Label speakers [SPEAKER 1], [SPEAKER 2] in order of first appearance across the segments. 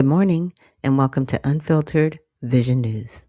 [SPEAKER 1] Good morning and welcome to Unfiltered Vision News.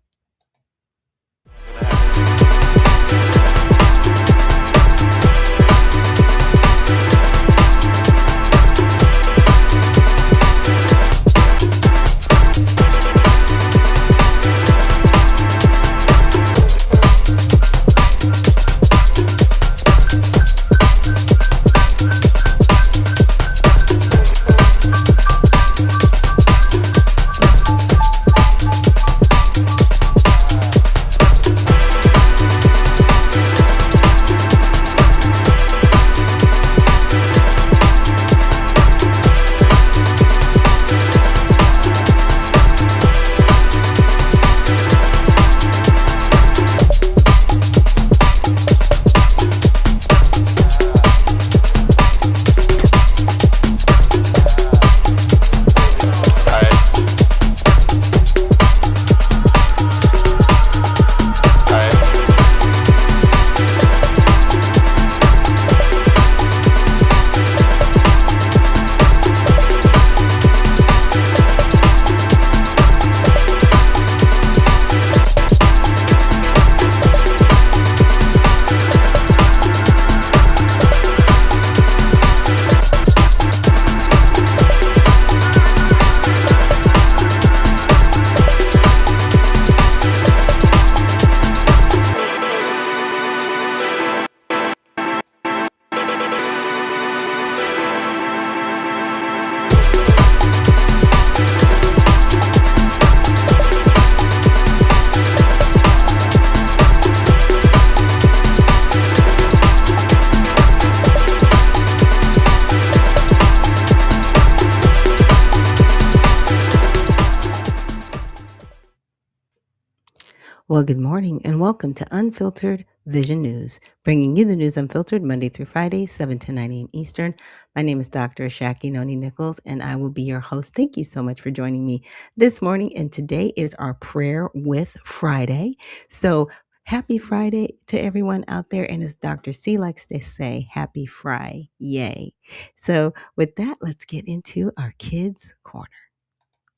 [SPEAKER 1] Well, good morning and welcome to Unfiltered Vision News, bringing you the news unfiltered Monday through Friday, 7 to 9 a.m. Eastern. My name is Dr. Ashaki Noni Nichols, and I will be your host. Thank you so much for joining me this morning. And today is our Prayer with Friday. So happy Friday to everyone out there. And as Dr. C likes to say, happy Friday. Yay. So with that, let's get into our Kids Corner.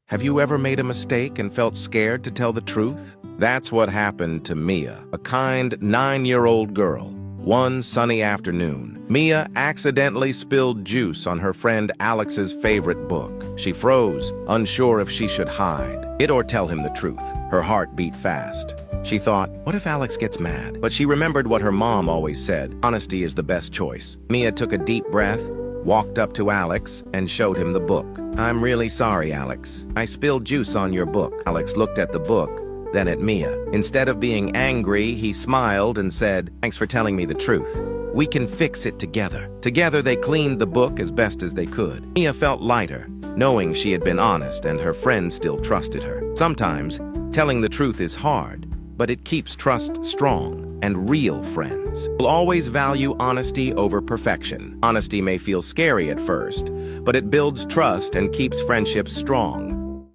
[SPEAKER 2] Have you ever made a mistake and felt scared to tell the truth? That's what happened to Mia, a kind 9-year-old girl. One sunny afternoon, Mia accidentally spilled juice on her friend Alex's favorite book. She froze, unsure if she should hide it or tell him the truth. Her heart beat fast. She thought, what if Alex gets mad? But she remembered what her mom always said, honesty is the best choice. Mia took a deep breath, walked up to Alex, and showed him the book. I'm really sorry, Alex. I spilled juice on your book. Alex looked at the book, then at Mia. Instead of being angry, he smiled and said, thanks for telling me the truth. We can fix it together. Together they cleaned the book as best as they could. Mia felt lighter, knowing she had been honest and her friend still trusted her. Sometimes, telling the truth is hard, but it keeps trust strong, and real friends will always value honesty over perfection. Honesty may feel scary at first, but it builds trust and keeps friendships strong.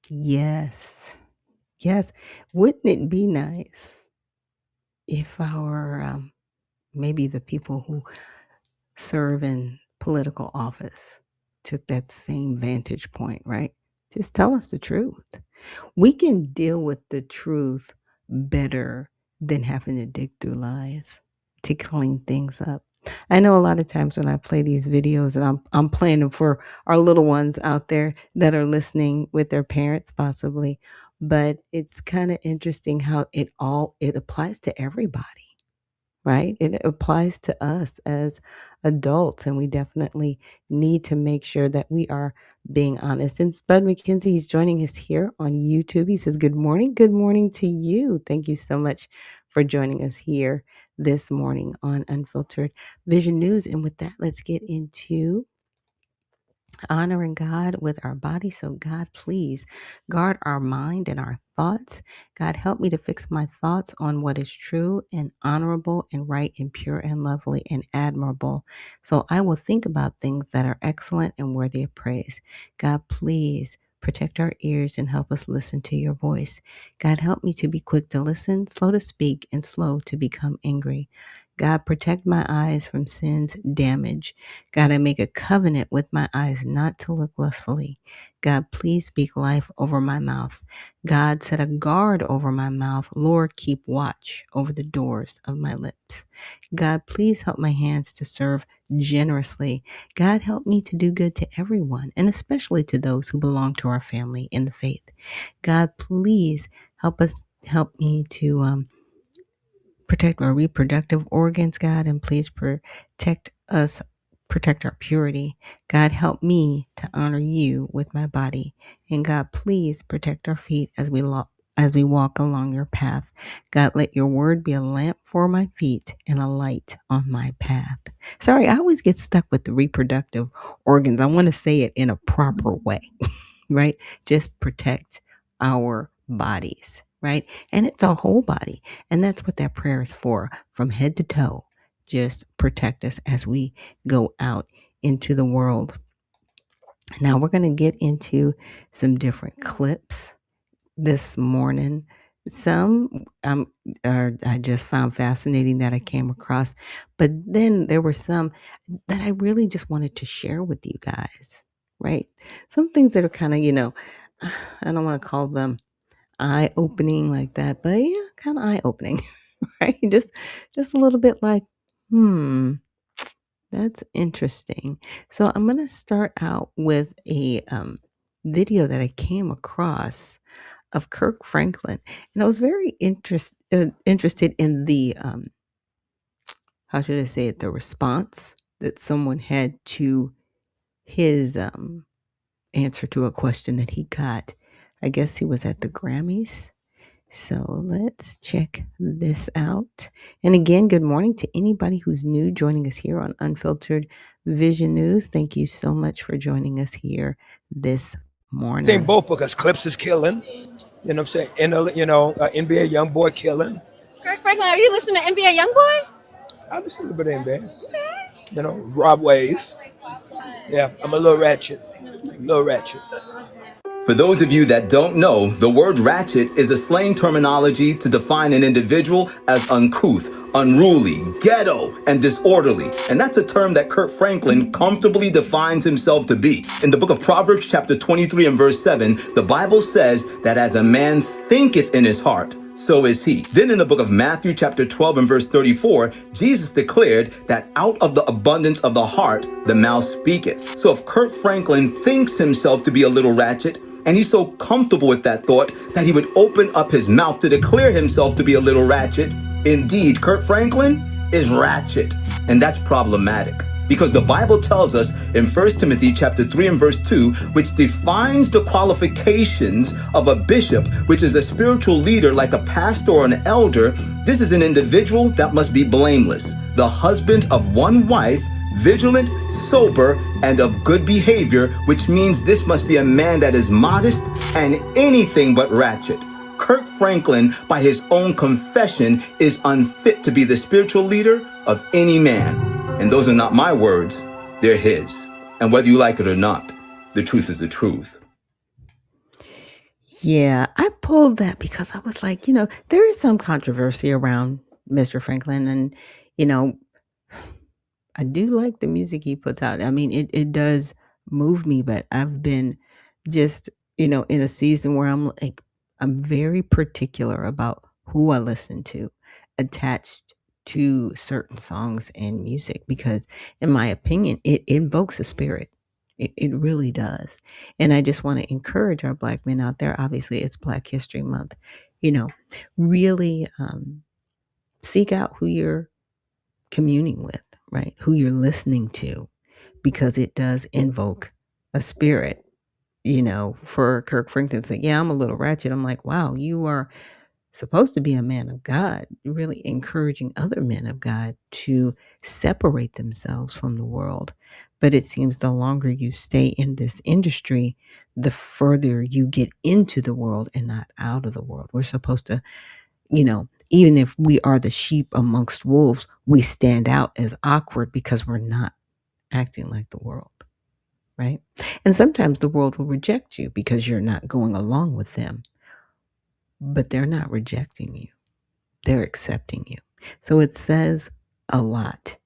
[SPEAKER 1] Yes. Wouldn't it be nice if our, maybe the people who serve in political office took that same vantage point, right? Just tell us the truth. We can deal with the truth better than having to dig through lies to clean things up. I know a lot of times when I play these videos, and I'm playing them for our little ones out there that are listening with their parents possibly, but it's kind of interesting how it applies to everybody, right? It applies to us as adults, and we definitely need to make sure that we are being honest. And Spud McKenzie, he's joining us here on YouTube. He says, good morning to you. Thank you so much for joining us here this morning on Unfiltered Vision News. And with that, let's get into honoring God with our body. So God, please guard our mind and our thoughts. God, help me to fix my thoughts on what is true and honorable and right and pure and lovely and admirable. So I will think about things that are excellent and worthy of praise. God, please protect our ears and help us listen to your voice. God, help me to be quick to listen, slow to speak, and slow to become angry. God, protect my eyes from sin's damage. God, I make a covenant with my eyes not to look lustfully. God, please speak life over my mouth. God, set a guard over my mouth. Lord, keep watch over the doors of my lips. God, please help my hands to serve generously. God, help me to do good to everyone, and especially to those who belong to our family in the faith. God, please help me to protect our reproductive organs, God, and please protect our purity. God, help me to honor you with my body. And God, please protect our feet as we walk along your path. God, let your word be a lamp for my feet and a light on my path. Sorry, I always get stuck with the reproductive organs. I want to say it in a proper way, right? Just protect our bodies, right? And it's our whole body. And that's what that prayer is for, from head to toe. Just protect us as we go out into the world. Now we're going to get into some different clips this morning. Some I just found fascinating that I came across, but then there were some that I really just wanted to share with you guys, right? Some things that are kind of, I don't want to call them eye opening like that, but yeah, kind of eye opening, right? Just a little bit like, that's interesting. So I'm going to start out with a video that I came across of Kirk Franklin, and I was very interested in the how should I say it, the response that someone had to his answer to a question that he got. I guess he was at the Grammys. So let's check this out. And again, good morning to anybody who's new joining us here on Unfiltered Vision News. Thank you so much for joining us here this morning.
[SPEAKER 3] I think both because Clips is killing. You know what I'm saying? And, NBA Youngboy killing.
[SPEAKER 4] Kirk Franklin, are you listening to NBA Youngboy?
[SPEAKER 3] I listen to a little bit of NBA. Rob Wave. Yeah, I'm a little ratchet.
[SPEAKER 5] For those of you that don't know, the word ratchet is a slang terminology to define an individual as uncouth, unruly, ghetto, and disorderly. And that's a term that Kirk Franklin comfortably defines himself to be. In the book of Proverbs chapter 23 and verse 7, the Bible says that as a man thinketh in his heart, so is he. Then in the book of Matthew chapter 12 and verse 34, Jesus declared that out of the abundance of the heart, the mouth speaketh. So if Kirk Franklin thinks himself to be a little ratchet, and he's so comfortable with that thought that he would open up his mouth to declare himself to be a little ratchet, indeed, Kirk Franklin is ratchet. And that's problematic. Because the Bible tells us in 1 Timothy chapter 3 and verse 2, which defines the qualifications of a bishop, which is a spiritual leader like a pastor or an elder. This is an individual that must be blameless, the husband of one wife, vigilant, sober, and of good behavior, which means this must be a man that is modest and anything but ratchet. Kirk Franklin, by his own confession, is unfit to be the spiritual leader of any man. And those are not my words, they're his. And whether you like it or not, the truth is the truth.
[SPEAKER 1] Yeah, I pulled that because I was like, there is some controversy around Mr. Franklin, and, I do like the music he puts out. I mean, it does move me, but I've been just, in a season where I'm very particular about who I listen to, attached to certain songs and music, because in my opinion, it invokes a spirit. It really does. And I just want to encourage our Black men out there. Obviously, it's Black History Month. Really seek out who you're communing with, right? Who you're listening to, because it does invoke a spirit. For Kirk Franklin to say, yeah, I'm a little ratchet. I'm like, wow, you are supposed to be a man of God, really encouraging other men of God to separate themselves from the world. But it seems the longer you stay in this industry, the further you get into the world and not out of the world. We're supposed to, even if we are the sheep amongst wolves, we stand out as awkward because we're not acting like the world, right? And sometimes the world will reject you because you're not going along with them. But they're not rejecting you. They're accepting you. So it says, a lot.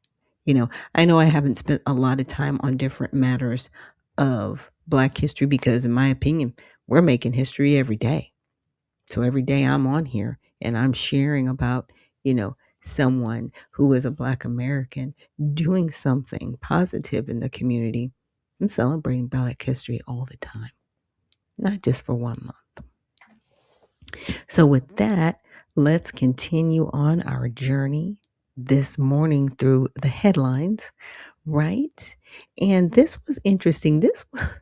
[SPEAKER 1] I know I haven't spent a lot of time on different matters of Black history because, in my opinion, we're making history every day. So every day I'm on here and I'm sharing about, someone who is a Black American doing something positive in the community. I'm celebrating Black history all the time, not just for 1 month. So with that, let's continue on our journey this morning through the headlines, right? And this was interesting.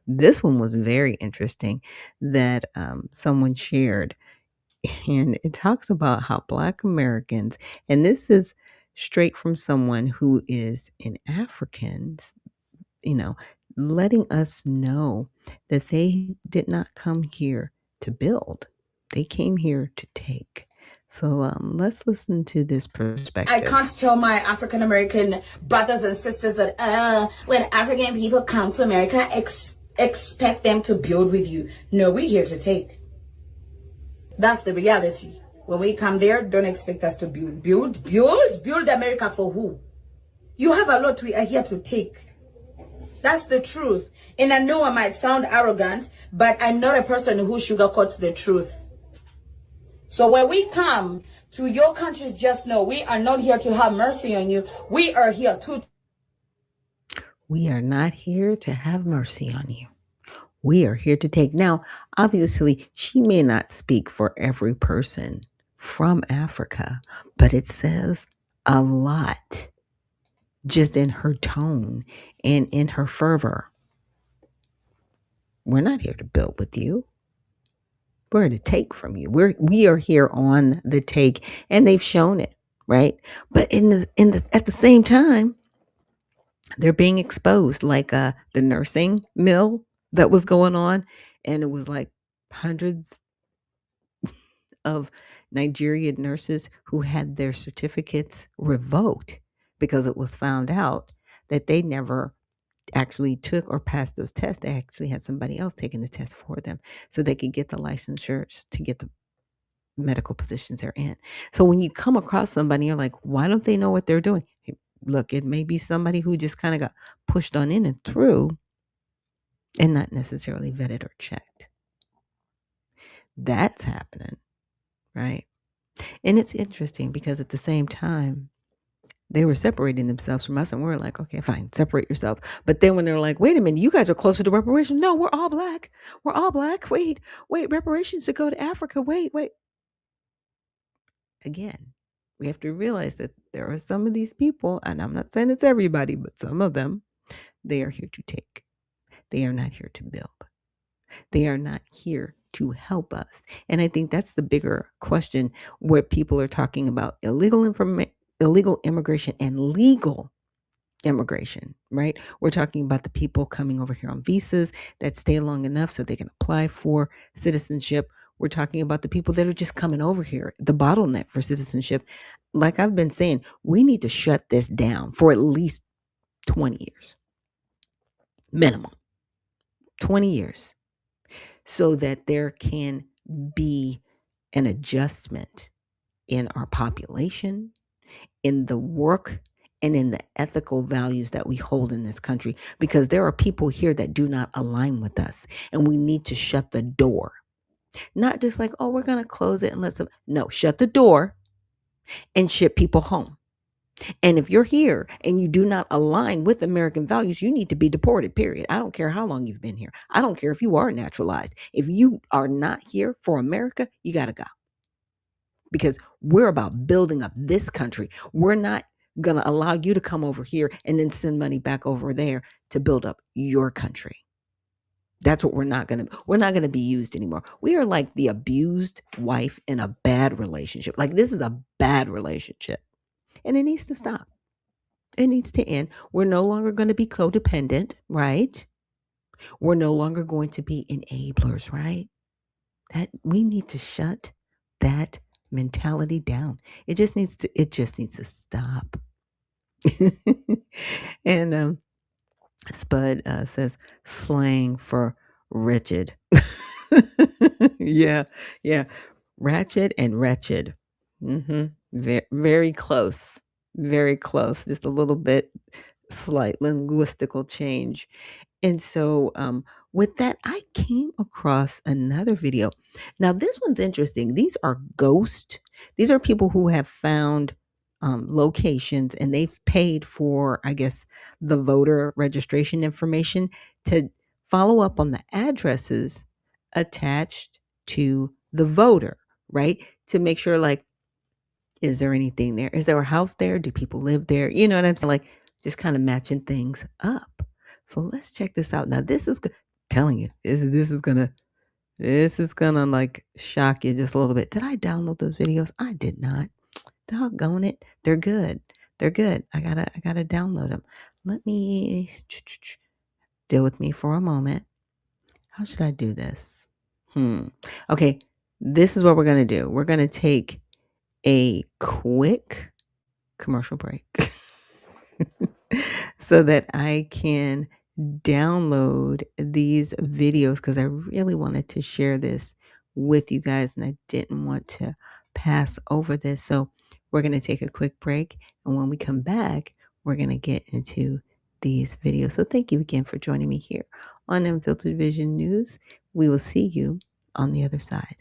[SPEAKER 1] This one was very interesting that someone shared, and it talks about how Black Americans, and this is straight from someone who is an African, you know, letting us know that they did not come here to build, they came here to take. So let's listen to this perspective.
[SPEAKER 6] I can't tell my African American brothers and sisters that when African people come to America, expect them to build with you. No, we're here to take. That's the reality. When we come there, don't expect us to build. Build America for who? You have a lot we are here to take. That's the truth. And I know I might sound arrogant, but I'm not a person who sugarcoats the truth. So when we come to your countries, just know we are not here to have mercy on you. We are here to.
[SPEAKER 1] We are not here to have mercy on you. We are here to take. Now, obviously, she may not speak for every person from Africa, but it says a lot just in her tone and in her fervor. We're not here to build with you. We're here to take from you. We are here on the take, and they've shown it, right? But at the same time, they're being exposed, like the nursing mill that was going on, and it was like hundreds of Nigerian nurses who had their certificates revoked because it was found out that they never actually took or passed those tests. They actually had somebody else taking the test for them so they could get the licensures to get the medical positions they're in. So when you come across somebody, you're like, why don't they know what they're doing? Hey, look, it may be somebody who just kind of got pushed on in and through and not necessarily vetted or checked. That's happening, right? And it's interesting because at the same time, they were separating themselves from us, and we're like, okay, fine, separate yourself. But then when they're like, wait a minute, you guys are closer to reparations. No, we're all Black. We're all Black. Wait, reparations to go to Africa. Wait. Again, we have to realize that there are some of these people, and I'm not saying it's everybody, but some of them, they are here to take. They are not here to build. They are not here to help us. And I think that's the bigger question where people are talking about illegal immigration and legal immigration, right? We're talking about the people coming over here on visas that stay long enough so they can apply for citizenship. We're talking about the people that are just coming over here, the bottleneck for citizenship. Like I've been saying, we need to shut this down for at least 20 years, minimum 20 years, so that there can be an adjustment in our population, in the work, and in the ethical values that we hold in this country, because there are people here that do not align with us, and we need to shut the door. Not just like, oh, we're going to close it and let some. No, shut the door and ship people home. And if you're here and you do not align with American values, you need to be deported, period. I don't care how long you've been here. I don't care if you are naturalized. If you are not here for America, you got to go. Because we're about building up this country. We're not going to allow you to come over here and then send money back over there to build up your country. That's what we're not going to be used anymore. We are like the abused wife in a bad relationship. Like, this is a bad relationship. And it needs to stop. It needs to end. We're no longer going to be codependent, right? We're no longer going to be enablers, right? That we need to shut that mentality down. It just needs to stop. And Spud says slang for wretched. Yeah. Ratchet and wretched. Very close. very close, just a little bit slight linguistical change. And so, with that, I came across another video. Now, this one's interesting. These are ghosts. These are people who have found locations and they've paid for, I guess, the voter registration information to follow up on the addresses attached to the voter, right? To make sure, like, is there anything there? Is there a house there? Do people live there? You know what I'm saying? Like, just kind of matching things up. So let's check this out. Now, this is telling you, this is gonna like shock you just a little bit. Did I download those videos? I did not. Doggone it. They're good. They're good. I gotta download them. Let me deal with me for a moment. How should I do this? Okay, this is what we're gonna do. We're gonna take a quick commercial break so that I can download these videos because I really wanted to share this with you guys and I didn't want to pass over this. So we're going to take a quick break. And when we come back, we're going to get into these videos. So thank you again for joining me here on Unfiltered Vision News. We will see you on the other side.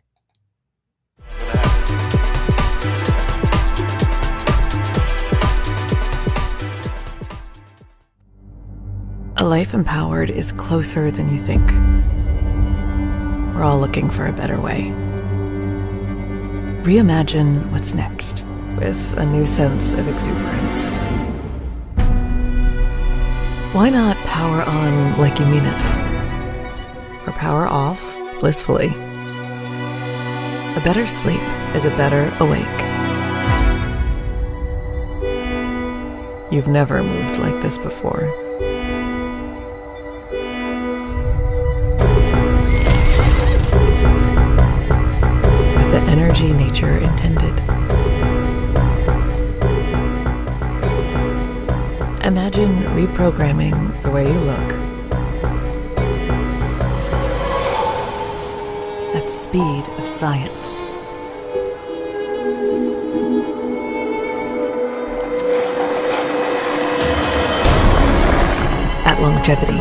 [SPEAKER 7] A life empowered is closer than you think. We're all looking for a better way. Reimagine what's next with a new sense of exuberance. Why not power on like you mean it? Or power off blissfully? A better sleep is a better awake. You've never moved like this before. The energy nature intended. Imagine reprogramming the way you look at the speed of science. At longevity.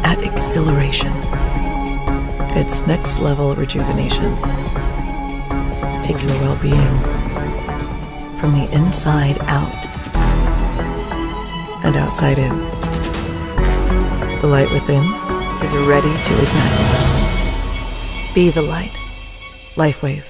[SPEAKER 7] At exhilaration. It's next level rejuvenation. Take your well-being from the inside out and outside in. The light within is ready to ignite. Be the light. LifeWave.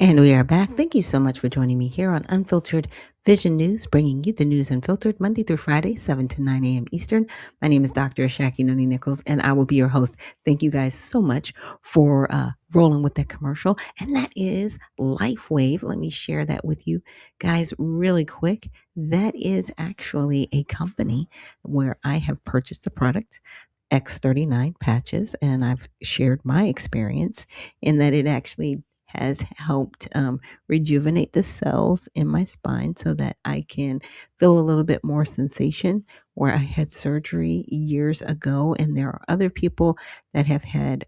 [SPEAKER 1] And we are back. Thank you so much for joining me here on Unfiltered Vision News, bringing you the news unfiltered Monday through Friday, 7 to 9 a.m. Eastern. My name is Dr. Ashaki Noni Nichols, and I will be your host. Thank you guys so much for rolling with that commercial. And that is LifeWave. Let me share that with you guys really quick. That is actually a company where I have purchased a product, X39 patches, and I've shared my experience in that it actually has helped rejuvenate the cells in my spine so that I can feel a little bit more sensation where I had surgery years ago. And there are other people that have had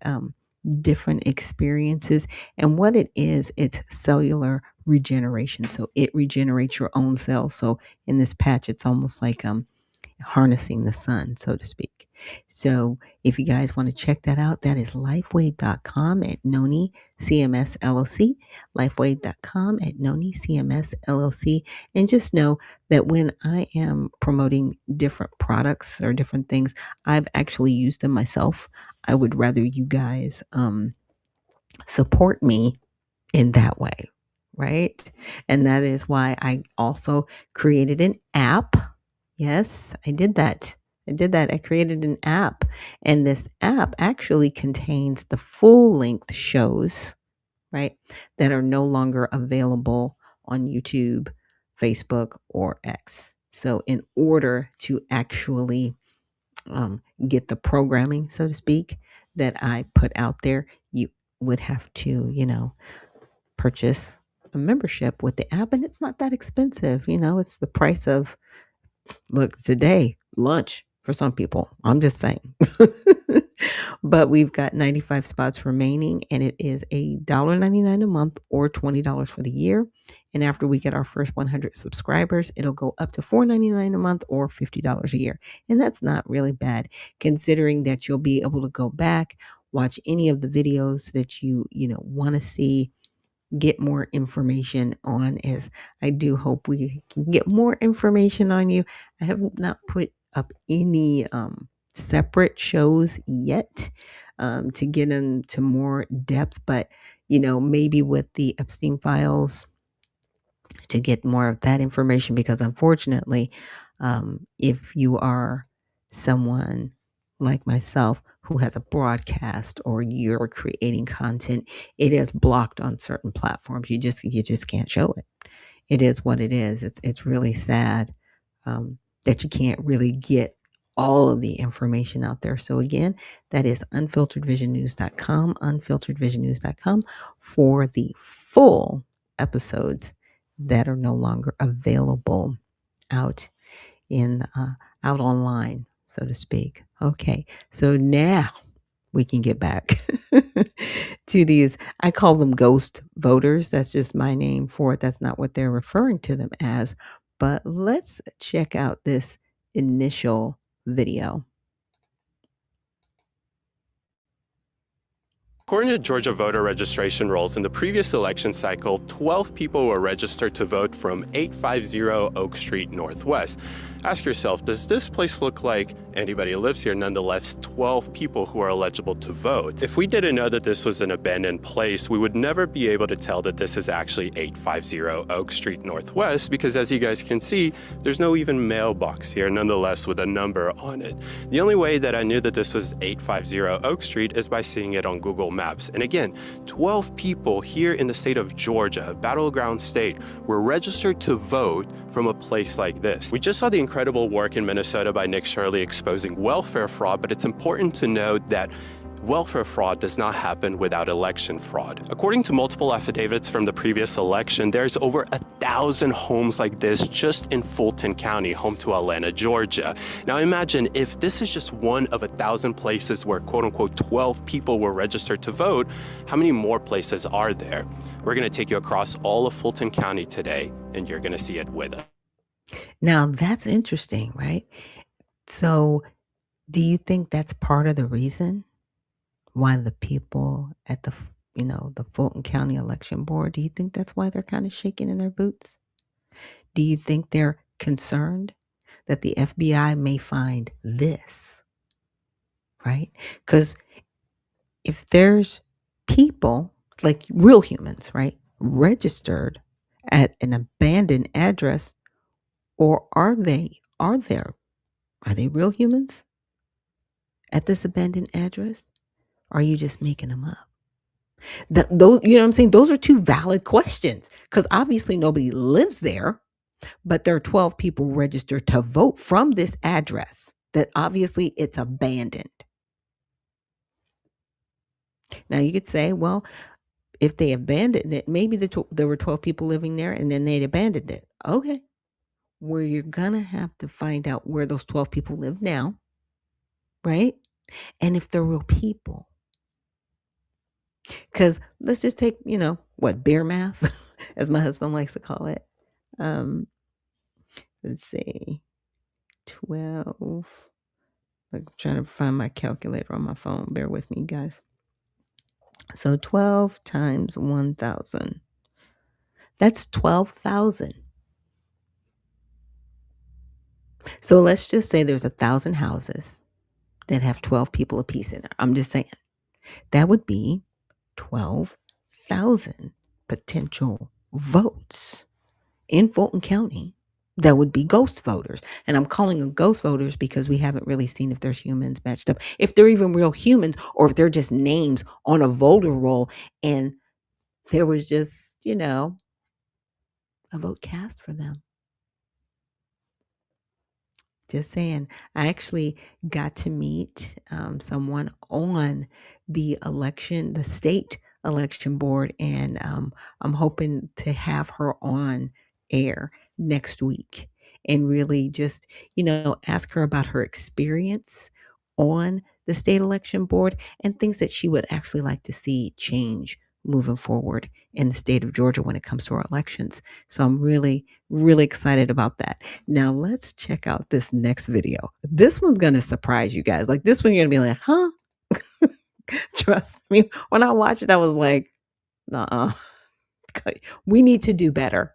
[SPEAKER 1] different experiences. And what it is, it's cellular regeneration. So it regenerates your own cells. So in this patch, it's almost like harnessing the sun, so to speak. So if you guys want to check that out, that is lifewave.com at Noni CMS LLC, lifewave.com at Noni CMS LLC. And just know that when I am promoting different products or different things, I've actually used them myself. I would rather you guys support me in that way, right? And that is why I also created an app. Yes, I did that. I created an app, and this app actually contains the full length shows, right, that are no longer available on YouTube, Facebook, or X. So in order to actually get the programming, so to speak, that I put out there, you would have to, purchase a membership with the app, and it's not that expensive. It's the price of, look, today, lunch for some people. I'm just saying. But we've got 95 spots remaining, and it is $1.99 a month or $20 for the year. And after we get our first 100 subscribers, it'll go up to $4.99 a month or $50 a year. And that's not really bad, considering that you'll be able to go back, watch any of the videos that you want to see, get more information on, as I do hope we can get more information on you. I have not put up any separate shows yet to get into more depth, but maybe with the Epstein files to get more of that information, because unfortunately, if you are someone like myself who has a broadcast or you're creating content, it is blocked on certain platforms. You just can't show it. It is what it is. It's really sad that you can't really get all of the information out there. So again, that is unfilteredvisionnews.com, unfilteredvisionnews.com for the full episodes that are no longer available out out online, so to speak. Okay, so now we can get back to these. I call them ghost voters. That's just my name for it. That's not what they're referring to them as. But let's check out this initial video.
[SPEAKER 8] According to Georgia voter registration rolls, in the previous election cycle, 12 people were registered to vote from 850 Oak Street Northwest. Ask yourself, does this place look like anybody who lives here? Nonetheless, 12 people who are eligible to vote. If we didn't know that this was an abandoned place, we would never be able to tell that this is actually 850 Oak Street Northwest, because as you guys can see, there's no even mailbox here, nonetheless, with a number on it. The only way that I knew that this was 850 Oak Street is by seeing it on Google Maps. And again, 12 people here in the state of Georgia, a battleground state, were registered to vote from a place like this. We just saw the incredible work in Minnesota by Nick Shirley exposing welfare fraud, but it's important to note that welfare fraud does not happen without election fraud. According to multiple affidavits from the previous election, there's over 1,000 homes like this just in Fulton County, home to Atlanta, Georgia. Now imagine if this is just one of 1,000 places where quote unquote 12 people were registered to vote, how many more places are there? We're gonna take you across all of Fulton County today, and you're gonna see it with us.
[SPEAKER 1] Now that's interesting, right? So do you think that's part of the reason why the people at the Fulton County Election Board, do you think that's why they're kind of shaking in their boots? Do you think they're concerned that the FBI may find this, right? Because if there's people, like real humans, right, registered at an abandoned address, or are they real humans at this abandoned address? Or are you just making them up? Those, you know what I'm saying? Those are two valid questions, because obviously nobody lives there, but there are 12 people registered to vote from this address that obviously it's abandoned. Now you could say, well, if they abandoned it, maybe there were 12 people living there and then they abandoned it. Okay. Well, you're going to have to find out where those 12 people live now, right? And if they're real people. Because let's just take, bear math, as my husband likes to call it. Let's see, 12. I'm trying to find my calculator on my phone. Bear with me, guys. So 12 times 1,000. That's 12,000. So let's just say there's 1,000 houses that have 12 people apiece in it. I'm just saying. That would be 12,000 potential votes in Fulton County that would be ghost voters. And I'm calling them ghost voters because we haven't really seen if there's humans matched up, if they're even real humans, or if they're just names on a voter roll and there was just, a vote cast for them. Just saying. I actually got to meet someone on the state election board, and I'm hoping to have her on air next week and really just, ask her about her experience on the state election board and things that she would actually like to see change moving forward in the state of Georgia when it comes to our elections. So I'm really, really excited about that. Now let's check out this next video. This one's going to surprise you guys. Like, this one, you're going to be like, huh? Trust me. When I watched it, I was like, nuh-uh. We need to do better.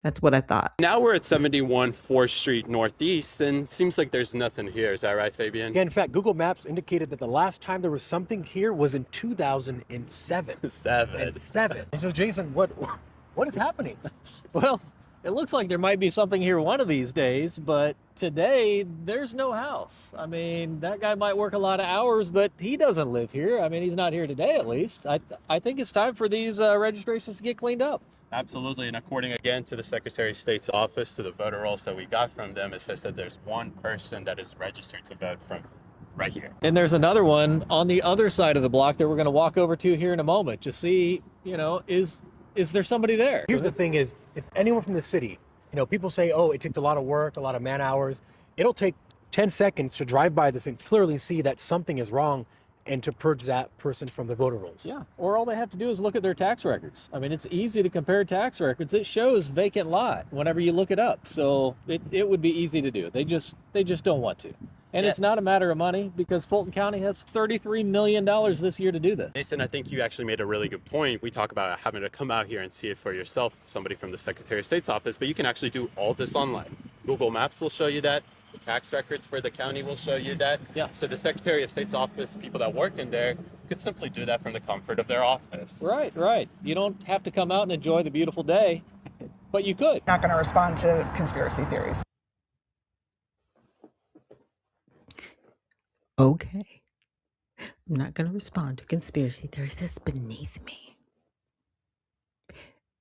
[SPEAKER 1] That's what I thought.
[SPEAKER 8] Now we're at 71 4th Street Northeast, and seems like there's nothing here. Is that right, Fabian?
[SPEAKER 9] Yeah, in fact, Google Maps indicated that the last time there was something here was in 2007.
[SPEAKER 8] Seven.
[SPEAKER 9] And so, Jason, what is happening?
[SPEAKER 10] Well, it looks like there might be something here one of these days, but today there's no house. I mean, that guy might work a lot of hours, but he doesn't live here. I mean, he's not here today, at least. I think it's time for these registrations to get cleaned up.
[SPEAKER 8] Absolutely, and according again to the Secretary of State's office, to the voter rolls that we got from them, it says that there's one person that is registered to vote from right here.
[SPEAKER 10] And there's another one on the other side of the block that we're going to walk over to here in a moment to see, is there somebody there?
[SPEAKER 9] Here's the thing is, if anyone from the city, people say, oh, it takes a lot of work, a lot of man hours. It'll take 10 seconds to drive by this and clearly see that something is wrong and to purge that person from the voter rolls.
[SPEAKER 10] Yeah, or all they have to do is look at their tax records. I mean, it's easy to compare tax records. It shows vacant lot whenever you look it up. So it would be easy to do. They just don't want to. And It's not a matter of money, because Fulton County has $33 million this year to do this.
[SPEAKER 8] Jason, I think you actually made a really good point. We talk about having to come out here and see it for yourself, somebody from the Secretary of State's office, but you can actually do all this online. Google Maps will show you that. The tax records for the county will show you that.
[SPEAKER 10] Yeah.
[SPEAKER 8] So the Secretary of State's office, people that work in there, could simply do that from the comfort of their office.
[SPEAKER 10] Right. You don't have to come out and enjoy the beautiful day, but you could.
[SPEAKER 11] Not going to respond to conspiracy theories.
[SPEAKER 1] Okay. I'm not going to respond to conspiracy theories. That's beneath me.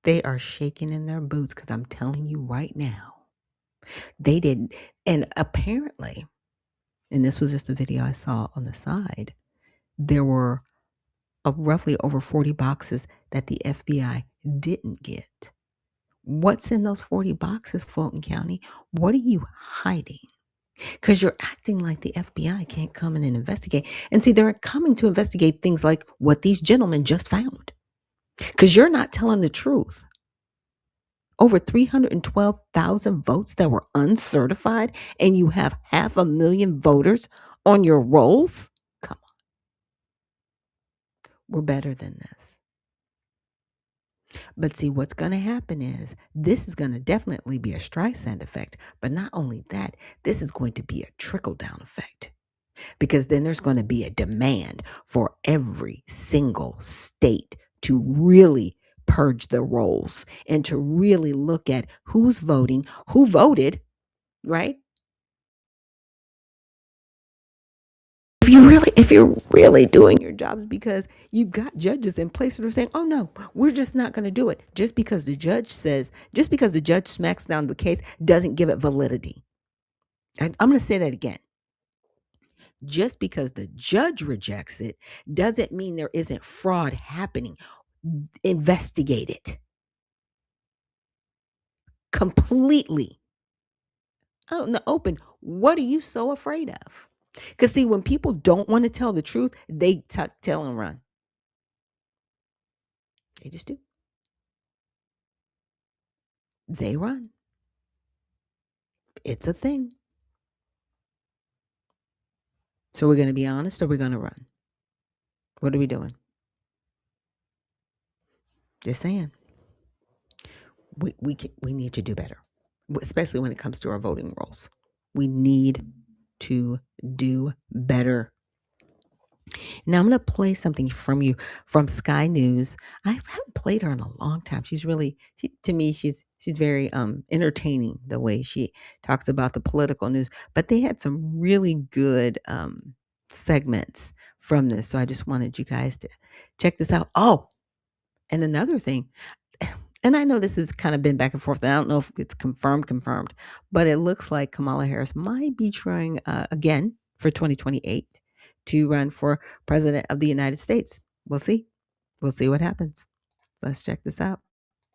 [SPEAKER 1] They are shaking in their boots because I'm telling you right now, they didn't. And apparently, and this was just a video I saw on the side, there were roughly over 40 boxes that the FBI didn't get. What's in those 40 boxes, Fulton County? What are you hiding? Because you're acting like the FBI can't come in and investigate. And see, they're coming to investigate things like what these gentlemen just found. Because you're not telling the truth. Over 312,000 votes that were uncertified, and you have 500,000 voters on your rolls? Come on. We're better than this. But see, what's going to happen is this is going to definitely be a Streisand effect. But not only that, this is going to be a trickle-down effect. Because then there's going to be a demand for every single state to really purge the rolls and to really look at who's voting, who voted, right? If you're really doing your jobs, because you've got judges in place that are saying, oh no, we're just not going to do it. Just because the judge smacks down the case doesn't give it validity. I'm going to say that again. Just because the judge rejects it doesn't mean there isn't fraud happening. Investigate it. Completely. Out in the open. What are you so afraid of? Because see, when people don't want to tell the truth, they tuck, tail, and run. They just do. They run. It's a thing. So we're going to be honest, or we're going to run? What are we doing? Just saying. We need to do better, especially when it comes to our voting rolls. We need to do better. Now I'm going to play something from Sky News. I haven't played her in a long time. She's very entertaining the way she talks about the political news. But they had some really good segments from this, so I just wanted you guys to check this out. Oh, and another thing. And I know this has kind of been back and forth. I don't know if it's confirmed, but it looks like Kamala Harris might be trying again for 2028 to run for president of the United States. We'll see. we'll see what happens. Let's check this out.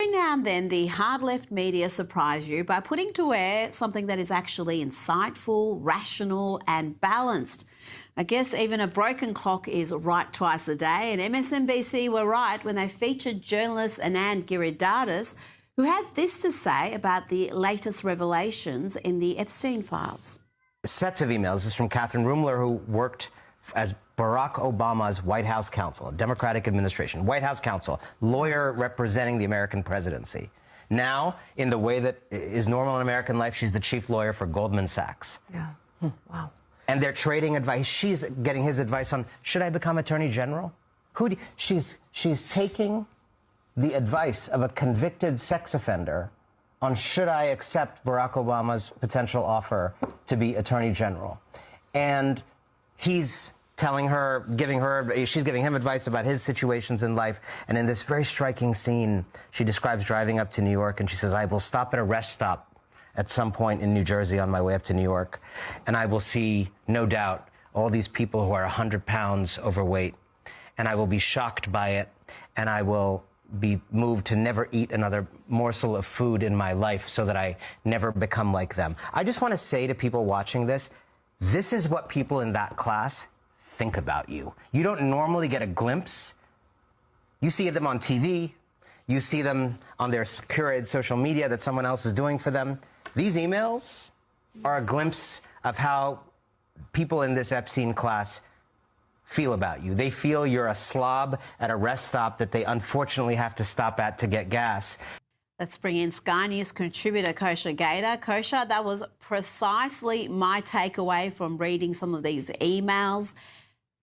[SPEAKER 12] Every now and then, the hard left media surprise you by putting to air something that is actually insightful, rational, and balanced. I guess even a broken clock is right twice a day, and MSNBC were right when they featured journalist Anand Giridharadas, who had this to say about the latest revelations in the Epstein files.
[SPEAKER 13] Sets of emails. This is from Catherine Rumler, who worked as Barack Obama's White House counsel, a Democratic administration, White House counsel, lawyer representing the American presidency. Now, in the way that is normal in American life, she's the chief lawyer for Goldman Sachs.
[SPEAKER 1] Yeah. Wow.
[SPEAKER 13] And they're trading advice. She's getting his advice on, should I become attorney general? She's taking the advice of a convicted sex offender on should I accept Barack Obama's potential offer to be attorney general. And he's telling her, she's giving him advice about his situations in life. And in this very striking scene, she describes driving up to New York, and she says, I will stop at a rest stop at some point in New Jersey on my way up to New York, and I will see, no doubt, all these people who are 100 pounds overweight, and I will be shocked by it, and I will be moved to never eat another morsel of food in my life so that I never become like them. I just want to say to people watching this is what people in that class think about you. You don't normally get a glimpse. You see them on TV. You see them on their curated social media that someone else is doing for them. These emails are a glimpse of how people in this Epstein class feel about you. They feel you're a slob at a rest stop that they unfortunately have to stop at to get gas.
[SPEAKER 12] Let's bring in Sky News contributor Kosha Gator. Kosha, that was precisely my takeaway from reading some of these emails.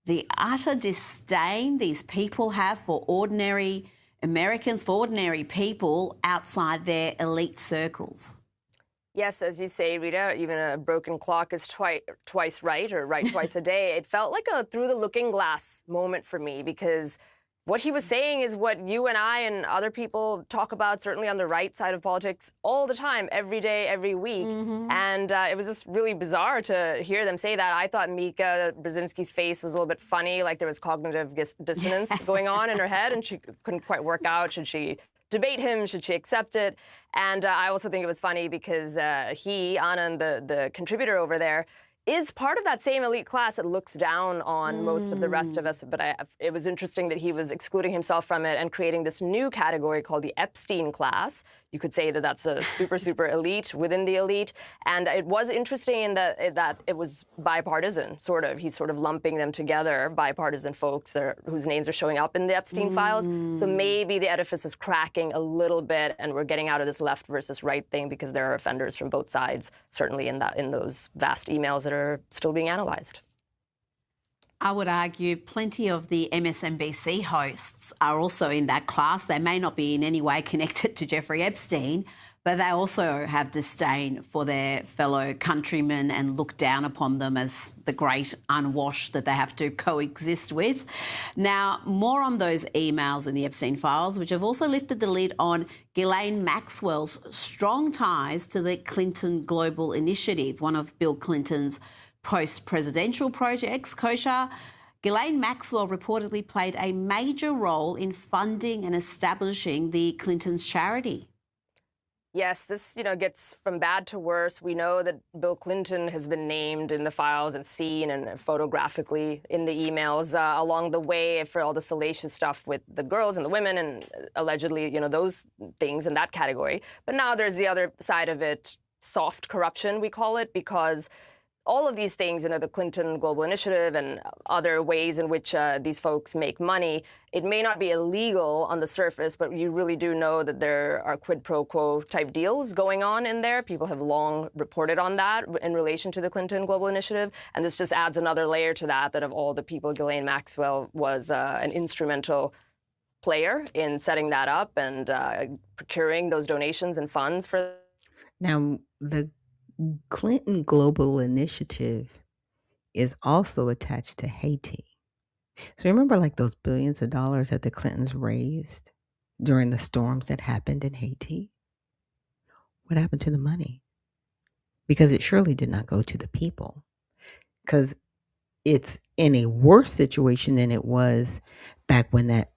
[SPEAKER 12] The utter disdain these people have for ordinary Americans, for ordinary people outside their elite circles.
[SPEAKER 14] Yes, as you say, Rita, even a broken clock is twice right, or right twice a day. It felt like a through the looking glass moment for me, because what he was saying is what you and I and other people talk about, certainly on the right side of politics, all the time, every day, every week. And it was just really bizarre to hear them say that. I thought Mika Brzezinski's face was a little bit funny, like there was cognitive dissonance going on in her head, and she couldn't quite work out. Should she debate him? Should she accept it? And I also think it was funny because Anand, the contributor over there, is part of that same elite class that looks down on most of the rest of us. But it was interesting that he was excluding himself from it and creating this new category called the Epstein class. You could say that that's a super, super elite within the elite. And it was interesting in that it was bipartisan, sort of. He's sort of lumping them together, bipartisan folks whose names are showing up in the Epstein files. So maybe the edifice is cracking a little bit, and we're getting out of this left versus right thing, because there are offenders from both sides, certainly in those vast emails that are still being analyzed.
[SPEAKER 12] I would argue plenty of the MSNBC hosts are also in that class. They may not be in any way connected to Jeffrey Epstein, but they also have disdain for their fellow countrymen and look down upon them as the great unwashed that they have to coexist with. Now, more on those emails in the Epstein files, which have also lifted the lid on Ghislaine Maxwell's strong ties to the Clinton Global Initiative, one of Bill Clinton's post-presidential projects. Kosha, Ghislaine Maxwell reportedly played a major role in funding and establishing the Clintons' charity.
[SPEAKER 14] Yes, this gets from bad to worse. We know that Bill Clinton has been named in the files and seen and photographically in the emails along the way for all the salacious stuff with the girls and the women, and allegedly, those things in that category. But now there's the other side of it, soft corruption, we call it, because all of these things, the Clinton Global Initiative and other ways in which these folks make money, it may not be illegal on the surface, but you really do know that there are quid pro quo type deals going on in there. People have long reported on that in relation to the Clinton Global Initiative. And this just adds another layer to that of all the people, Ghislaine Maxwell was an instrumental player in setting that up and procuring those donations and funds for.
[SPEAKER 1] Now, the Clinton Global Initiative is also attached to Haiti. So remember, like, those billions of dollars that the Clintons raised during the storms that happened in Haiti? What happened to the money? Because it surely did not go to the people. Because it's in a worse situation than it was back when that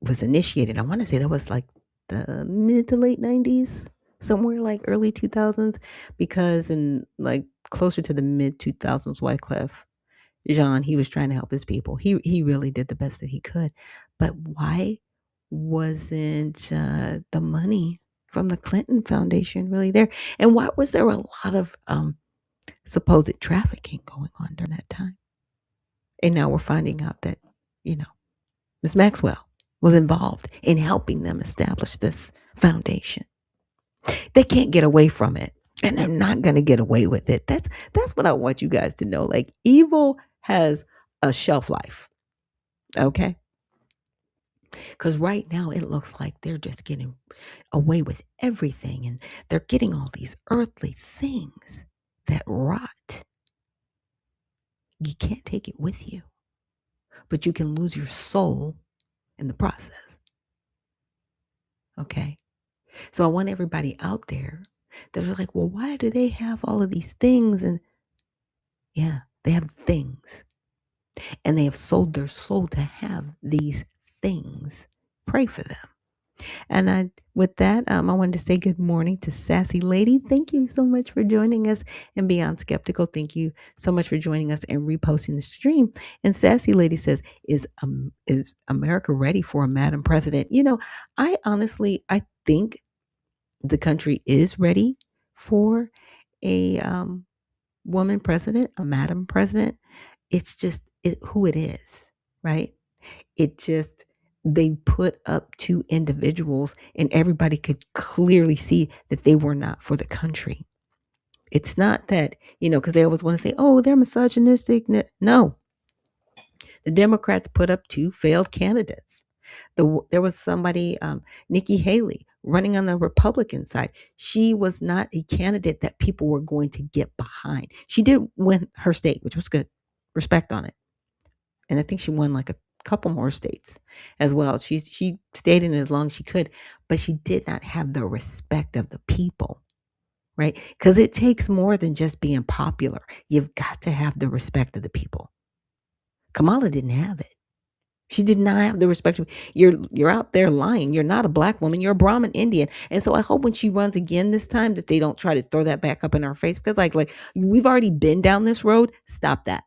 [SPEAKER 1] was initiated. I want to say that was like the mid to late 90s, somewhere like early 2000s, because in like closer to the mid 2000s, Wycliffe Jean, he was trying to help his people. He really did the best that he could. But why wasn't the money from the Clinton Foundation really there? And why was there a lot of supposed trafficking going on during that time? And now we're finding out that, Miss Maxwell was involved in helping them establish this foundation. They can't get away from it, and they're not going to get away with it. That's what I want you guys to know. Like, evil has a shelf life, okay? Because right now it looks like they're just getting away with everything, and they're getting all these earthly things that rot. You can't take it with you, but you can lose your soul in the process. Okay? So I want everybody out there that's like, well, why do they have all of these things? And yeah, they have things. And they have sold their soul to have these things. Pray for them. And with that, I wanted to say good morning to Sassy Lady. Thank you so much for joining us. And Beyond Skeptical, thank you so much for joining us and reposting the stream. And Sassy Lady says, is America ready for a Madam President? I think the country is ready for a woman president, a Madam President. It's just who it is, right? They put up two individuals and everybody could clearly see that they were not for the country. It's not that, because they always want to say, oh, they're misogynistic. No. The Democrats put up two failed candidates. There was somebody, Nikki Haley, running on the Republican side. She was not a candidate that people were going to get behind. She did win her state, which was good. Respect on it. And I think she won like a couple more states as well. She stayed in it as long as she could, but she did not have the respect of the people, right? Because it takes more than just being popular. You've got to have the respect of the people. Kamala didn't have it. She did not have the respect. You're out there lying. You're not a black woman. You're a Brahmin Indian. And so I hope when she runs again this time that they don't try to throw that back up in our face, because like we've already been down this road. Stop that.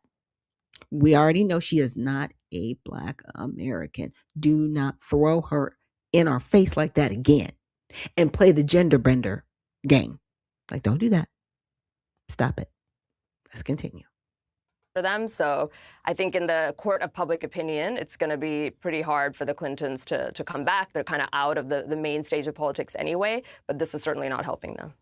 [SPEAKER 1] We already know she is not a black American. Do not throw her in our face like that again and play the gender bender game. Like, don't do that. Stop it. Let's continue.
[SPEAKER 14] For them. So I think in the court of public opinion, it's going to be pretty hard for the Clintons to come back. They're kind of out of the main stage of politics anyway, but this is certainly not helping them.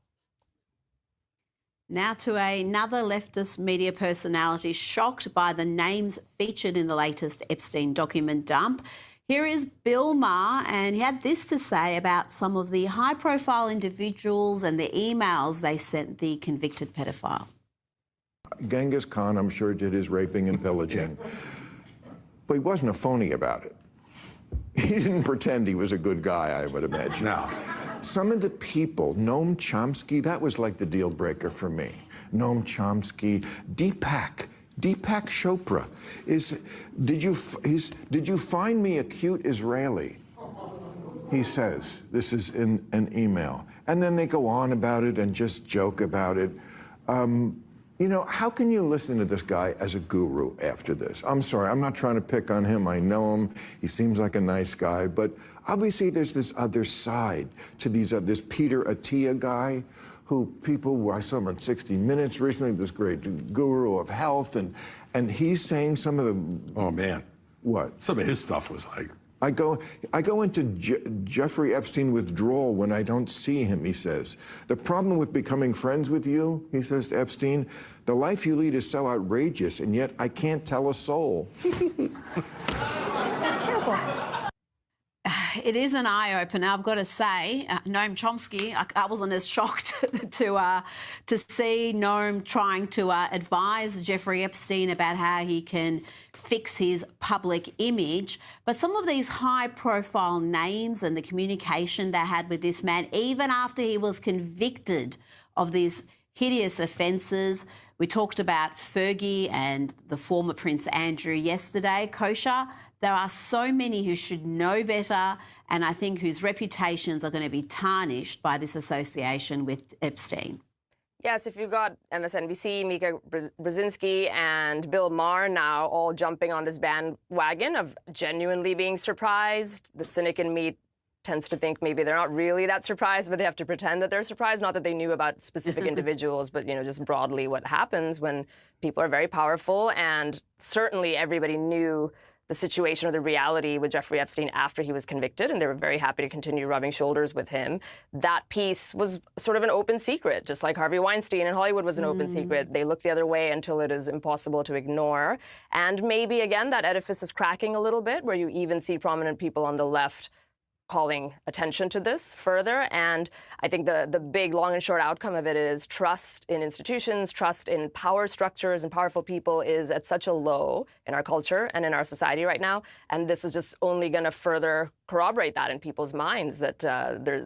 [SPEAKER 12] Now to another leftist media personality shocked by the names featured in the latest Epstein document dump. Here is Bill Maher, and he had this to say about some of the high-profile individuals and the emails they sent the convicted pedophile.
[SPEAKER 15] Genghis Khan, I'm sure, did his raping and pillaging, but he wasn't a phony about it. He didn't pretend he was a good guy, I would imagine. No. Some of the people, Noam Chomsky, that was like the deal breaker for me. Noam Chomsky, Deepak Chopra did you find me a cute Israeli? He says, this is in an email. And then they go on about it and just joke about it. How can you listen to this guy as a guru after this? I'm sorry, I'm not trying to pick on him. I know him. He seems like a nice guy. But obviously there's this other side to this Peter Attia guy I saw him on 60 Minutes recently, this great guru of health. And he's saying some of the...
[SPEAKER 16] Oh, man.
[SPEAKER 15] What?
[SPEAKER 16] Some of his stuff was like...
[SPEAKER 15] I go into Jeffrey Epstein withdrawal when I don't see him, he says. The problem with becoming friends with you, he says to Epstein, the life you lead is so outrageous, and yet I can't tell a soul.
[SPEAKER 12] That's terrible. It is an eye-opener, I've got to say. Noam Chomsky, I wasn't as shocked to see Noam trying to advise Jeffrey Epstein about how he can fix his public image. But some of these high-profile names and the communication they had with this man, even after he was convicted of this hideous offences. We talked about Fergie and the former Prince Andrew yesterday. Kosha, there are so many who should know better and I think whose reputations are going to be tarnished by this association with Epstein.
[SPEAKER 14] Yes, if you've got MSNBC, Mika Brzezinski, and Bill Maher now all jumping on this bandwagon of genuinely being surprised, the cynic in me tends to think maybe they're not really that surprised, but they have to pretend that they're surprised. Not that they knew about specific individuals, but, you know, just broadly what happens when people are very powerful. And certainly everybody knew the situation or the reality with Jeffrey Epstein after he was convicted, and they were very happy to continue rubbing shoulders with him. That piece was sort of an open secret, just like Harvey Weinstein in Hollywood was an open secret. They look the other way until it is impossible to ignore. And maybe, again, that edifice is cracking a little bit, where you even see prominent people on the left calling attention to this further. And I think the big long and short outcome of it is trust in institutions, trust in power structures and powerful people is at such a low in our culture and in our society right now. And this is just only going to further corroborate that in people's minds, that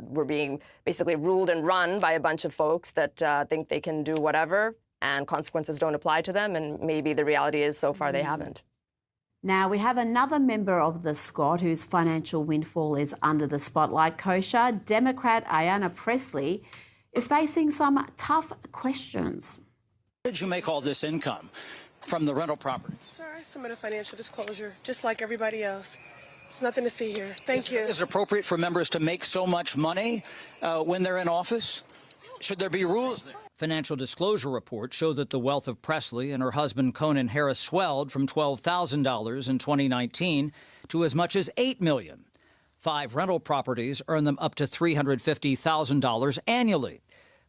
[SPEAKER 14] we're being basically ruled and run by a bunch of folks that think they can do whatever and consequences don't apply to them. And maybe the reality is so far they haven't.
[SPEAKER 12] Now, we have another member of the Scot whose financial windfall is under the spotlight. Kosha, Democrat Ayanna Pressley is facing some tough questions.
[SPEAKER 16] Where did you make all this income? From the rental property?
[SPEAKER 17] Sir, I submit a financial disclosure, just like everybody else. There's nothing to see here. Thank you.
[SPEAKER 16] Is it appropriate for members to make so much money when they're in office? Should there be rules there? Financial disclosure reports show that the wealth of Pressley and her husband Conan Harris swelled from $12,000 in 2019 to as much as $8 million. 5 rental properties earn them up to $350,000 annually.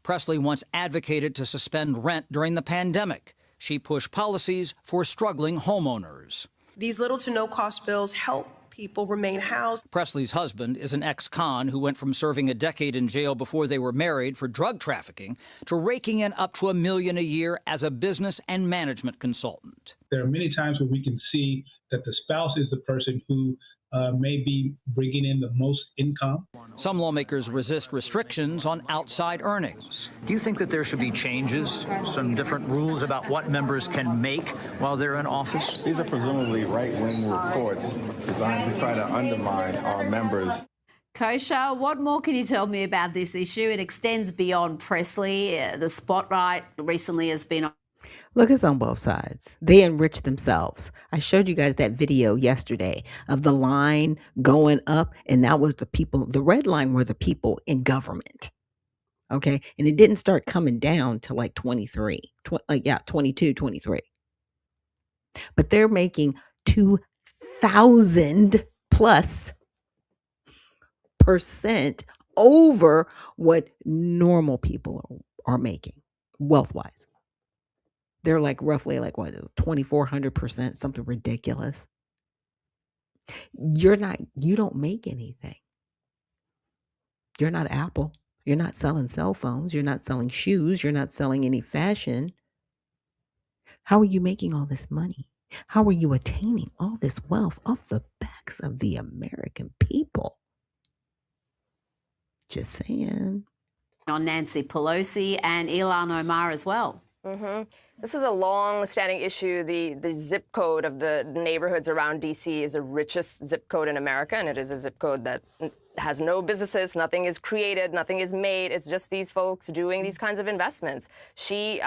[SPEAKER 16] Pressley once advocated to suspend rent during the pandemic. She pushed policies for struggling homeowners.
[SPEAKER 17] These little to no cost bills help people remain housed.
[SPEAKER 16] Presley's husband is an ex-con who went from serving a decade in jail before they were married for drug trafficking to raking in up to $1 million a year as a business and management consultant.
[SPEAKER 18] There are many times where we can see that the spouse is the person who may be bringing in the most income.
[SPEAKER 16] Some lawmakers resist restrictions on outside earnings. Do you think that there should be changes, some different rules about what members can make while they're in office?
[SPEAKER 19] These are presumably right-wing reports designed to try to undermine our members.
[SPEAKER 12] Kosha, what more can you tell me about this issue? It extends beyond Pressley. The spotlight recently has been on.
[SPEAKER 1] Look, it's on both sides. They enrich themselves. I showed you guys that video yesterday of the line going up, and that was the people. The red line were the people in government. Okay. And it didn't start coming down to like 22, 23. But they're making 2,000 plus % over what normal people are making wealth-wise. They're like roughly like what, 2,400%, something ridiculous. You don't make anything. You're not Apple. You're not selling cell phones. You're not selling shoes. You're not selling any fashion. How are you making all this money? How are you attaining all this wealth off the backs of the American people? Just saying.
[SPEAKER 12] On Nancy Pelosi and Ilhan Omar as well.
[SPEAKER 14] This is a long-standing issue. The zip code of the neighborhoods around D.C. is the richest zip code in America, and it is a zip code that has no businesses, nothing is created, nothing is made. It's just these folks doing these kinds of investments. She's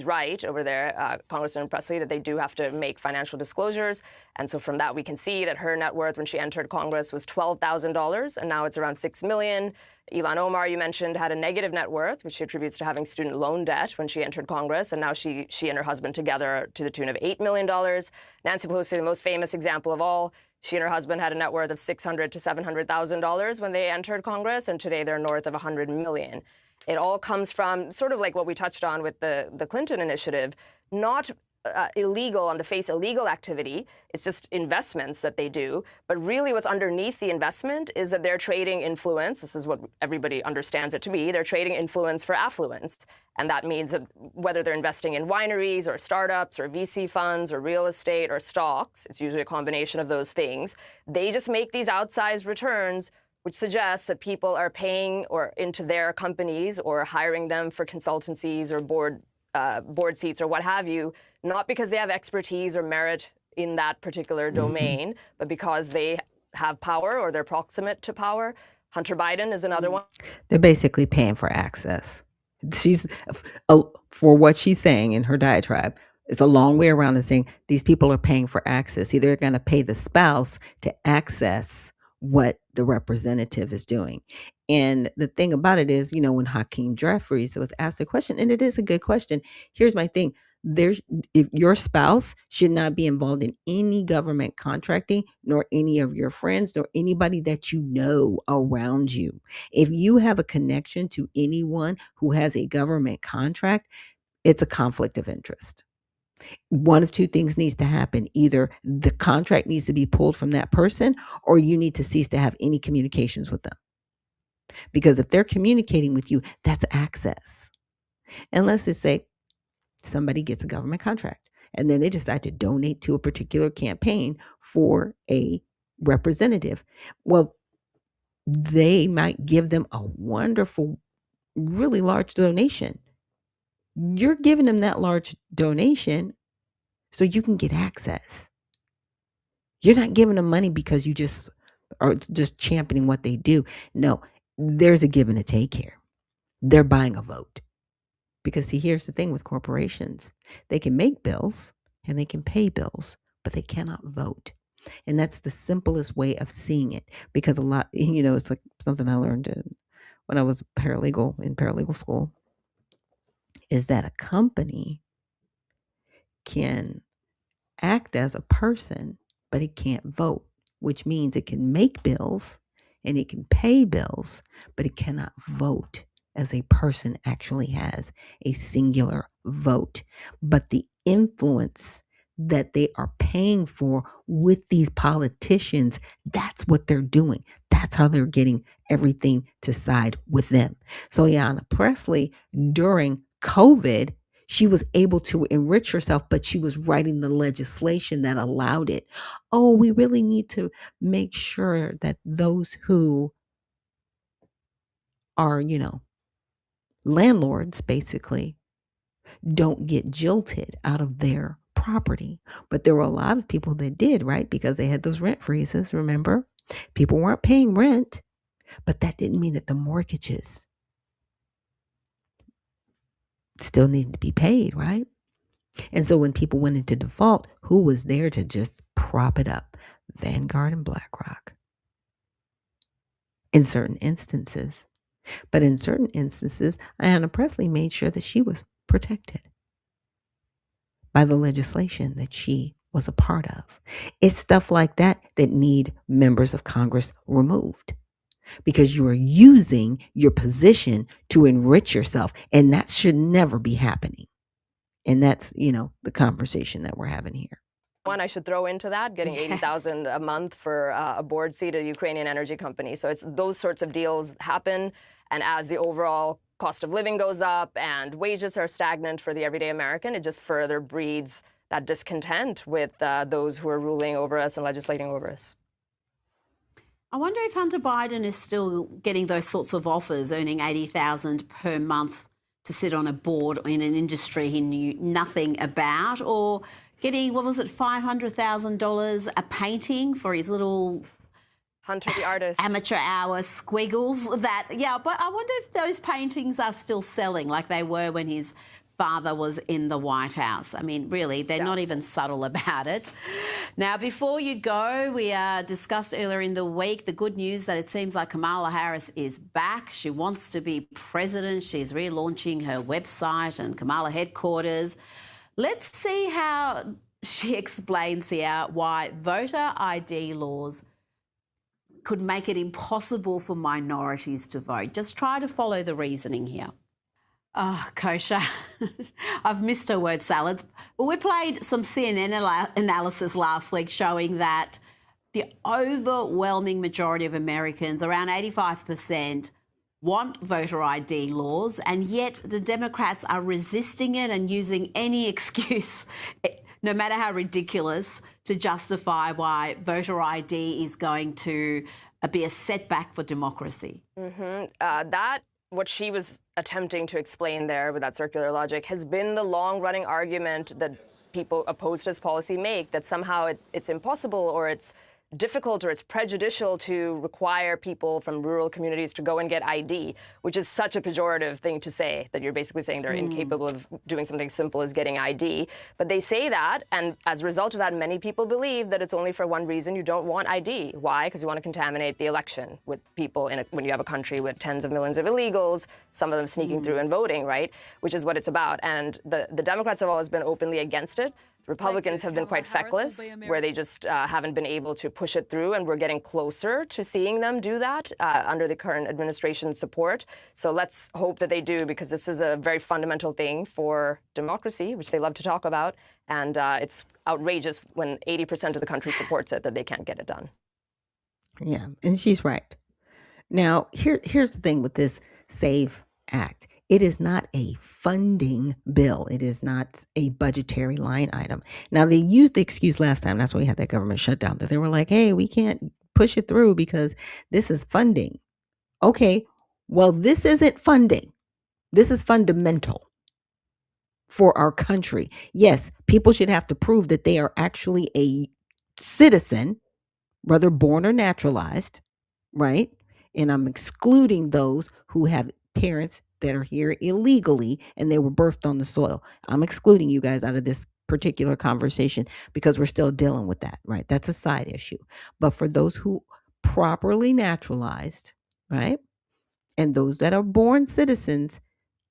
[SPEAKER 14] right over there, Congresswoman Pressley, that they do have to make financial disclosures. And so from that, we can see that her net worth when she entered Congress was $12,000, and now it's around $6 million. Ilhan Omar, you mentioned, had a negative net worth, which she attributes to having student loan debt when she entered Congress, and now she and her husband together to the tune of $8 million. Nancy Pelosi, the most famous example of all, she and her husband had a net worth of $600,000 to $700,000 when they entered Congress, and today they're north of $100 million. It all comes from sort of like what we touched on with the Clinton initiative, not illegal on the face illegal activity. It's just investments that they do. But really what's underneath the investment is that they're trading influence. This is what everybody understands it to be. They're trading influence for affluence. And that means that whether they're investing in wineries or startups or VC funds or real estate or stocks, it's usually a combination of those things. They just make these outsized returns which suggests that people are paying or into their companies or hiring them for consultancies or board seats or what have you, not because they have expertise or merit in that particular domain, but because they have power or they're proximate to power. Hunter Biden is another one.
[SPEAKER 1] They're basically paying for access. She's for what she's saying in her diatribe. It's a long way around and saying these people are paying for access. Either they're going to pay the spouse to access what the representative is doing. And the thing about it is, when Hakeem Jeffries was asked a question, and it is a good question. Here's my thing. If your spouse should not be involved in any government contracting, nor any of your friends, nor anybody that you know around you. If you have a connection to anyone who has a government contract, it's a conflict of interest. One of two things needs to happen. Either the contract needs to be pulled from that person, or you need to cease to have any communications with them. Because if they're communicating with you, that's access. And let's just say somebody gets a government contract and then they decide to donate to a particular campaign for a representative. Well, they might give them a wonderful, really large donation. You're giving them that large donation so you can get access. You're not giving them money because you just are just championing what they do. No, there's a give and a take here. They're buying a vote. Because see, here's the thing with corporations. They can make bills and they can pay bills, but they cannot vote. And that's the simplest way of seeing it. Because a lot, it's like something I learned when I was in paralegal school, is that a company can act as a person, but it can't vote, which means it can make bills and it can pay bills, but it cannot vote as a person actually has a singular vote. But the influence that they are paying for with these politicians, that's what they're doing. That's how they're getting everything to side with them. So Ayanna Pressley, during COVID, she was able to enrich herself, but she was writing the legislation that allowed it. Oh, we really need to make sure that those who are, landlords basically don't get jilted out of their property. But there were a lot of people that did, right? Because they had those rent freezes, remember? People weren't paying rent, but that didn't mean that the mortgages still needed to be paid, right? And so when people went into default, who was there to just prop it up? Vanguard and BlackRock. In certain instances. But in certain instances, Ayanna Pressley made sure that she was protected by the legislation that she was a part of. It's stuff like that that need members of Congress removed. Because you are using your position to enrich yourself. And that should never be happening. And that's, the conversation that we're having here.
[SPEAKER 14] One I should throw into that, getting $80,000 a month for a board seat at a Ukrainian energy company. So it's those sorts of deals happen. And as the overall cost of living goes up and wages are stagnant for the everyday American, it just further breeds that discontent with those who are ruling over us and legislating over us.
[SPEAKER 12] I wonder if Hunter Biden is still getting those sorts of offers, earning $80,000 per month to sit on a board in an industry he knew nothing about, or getting, $500,000 a painting for his little
[SPEAKER 14] Hunter the artist
[SPEAKER 12] amateur hour squiggles. But I wonder if those paintings are still selling like they were when his father was in the White House. I mean, really, they're not even subtle about it. Now, before you go, we discussed earlier in the week the good news that it seems like Kamala Harris is back. She wants to be president. She's relaunching her website and Kamala headquarters. Let's see how she explains here why voter ID laws could make it impossible for minorities to vote. Just try to follow the reasoning here. Oh, kosher. I've missed her word salads. Well, we played some CNN analysis last week showing that the overwhelming majority of Americans, around 85%, want voter ID laws, and yet the Democrats are resisting it and using any excuse, no matter how ridiculous, to justify why voter ID is going to be a setback for democracy.
[SPEAKER 14] That, what she was attempting to explain there with that circular logic, has been the long-running argument that people opposed to this policy make, that somehow it's impossible or it's difficult or it's prejudicial to require people from rural communities to go and get ID, which is such a pejorative thing to say, that you're basically saying they're incapable of doing something simple as getting ID. But they say that, and as a result of that, many people believe that it's only for one reason: you don't want ID. Why? Because you want to contaminate the election with people when you have a country with tens of millions of illegals, some of them sneaking through and voting, right? Which is what it's about. And the Democrats have always been openly against it. Republicans have been quite feckless, where they just haven't been able to push it through, and we're getting closer to seeing them do that under the current administration's support. So let's hope that they do, because this is a very fundamental thing for democracy, which they love to talk about, and it's outrageous when 80% of the country supports it that they can't get it done.
[SPEAKER 1] Yeah, and she's right. Now, here's the thing with this SAVE Act. It is not a funding bill. It is not a budgetary line item. Now, they used the excuse last time, that's why we had that government shutdown, that they were like, hey, we can't push it through because this is funding. Okay, well, this isn't funding. This is fundamental for our country. Yes, people should have to prove that they are actually a citizen, whether born or naturalized, right? And I'm excluding those who have parents that are here illegally and they were birthed on the soil. I'm excluding you guys out of this particular conversation because we're still dealing with that, right? That's a side issue. But for those who properly naturalized, right? And those that are born citizens,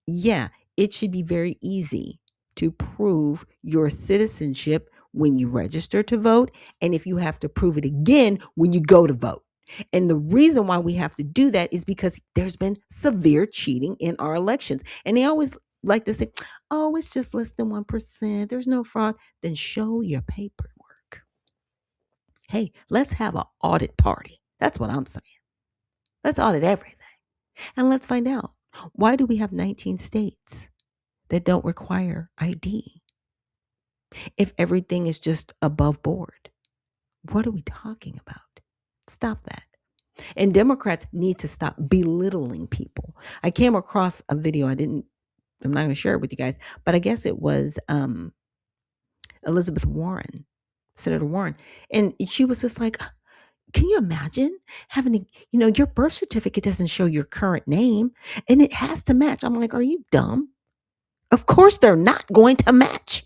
[SPEAKER 1] yeah, it should be very easy to prove your citizenship when you register to vote, and if you have to prove it again when you go to vote. And the reason why we have to do that is because there's been severe cheating in our elections. And they always like to say, oh, it's just less than 1%. There's no fraud. Then show your paperwork. Hey, let's have an audit party. That's what I'm saying. Let's audit everything. And let's find out, why do we have 19 states that don't require ID? If everything is just above board, what are we talking about? Stop that. And Democrats need to stop belittling people. I came across a video. I'm not going to share it with you guys, but I guess it was Elizabeth Warren, Senator Warren. And she was just like, can you imagine having your birth certificate doesn't show your current name and it has to match. I'm like, are you dumb? Of course they're not going to match.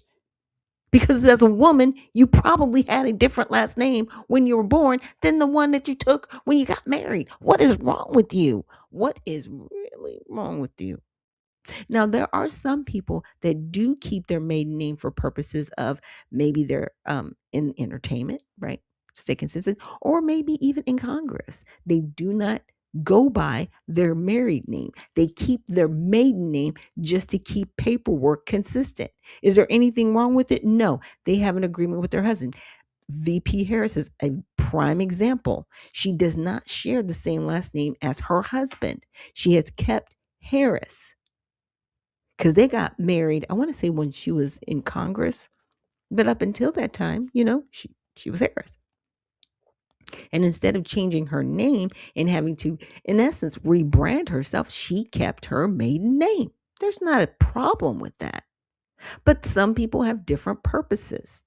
[SPEAKER 1] Because as a woman, you probably had a different last name when you were born than the one that you took when you got married. What is wrong with you? What is really wrong with you? Now, there are some people that do keep their maiden name for purposes of maybe they're in entertainment, right? Stay consistent, or maybe even in Congress. They do not go by their married name. They keep their maiden name just to keep paperwork consistent. Is there anything wrong with it? No. They have an agreement with their husband. VP Harris is a prime example. She does not share the same last name as her husband. She has kept Harris because they got married, I want to say when she was in Congress, but up until that time, she was Harris. And instead of changing her name and having to, in essence, rebrand herself, she kept her maiden name. There's not a problem with that. But some people have different purposes.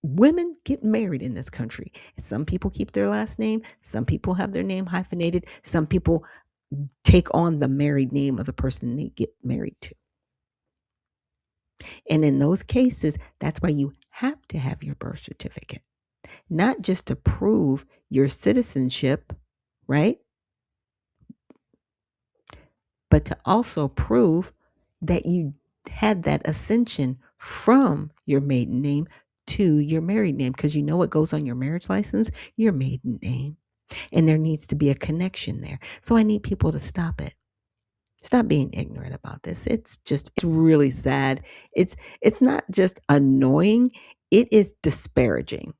[SPEAKER 1] Women get married in this country. Some people keep their last name. Some people have their name hyphenated. Some people take on the married name of the person they get married to. And in those cases, that's why you have to have your birth certificate. Not just to prove your citizenship, right? But to also prove that you had that ascension from your maiden name to your married name. Because you know what goes on your marriage license? Your maiden name. And there needs to be a connection there. So I need people to stop it. Stop being ignorant about this. It's really sad. It's not just annoying. It is disparaging,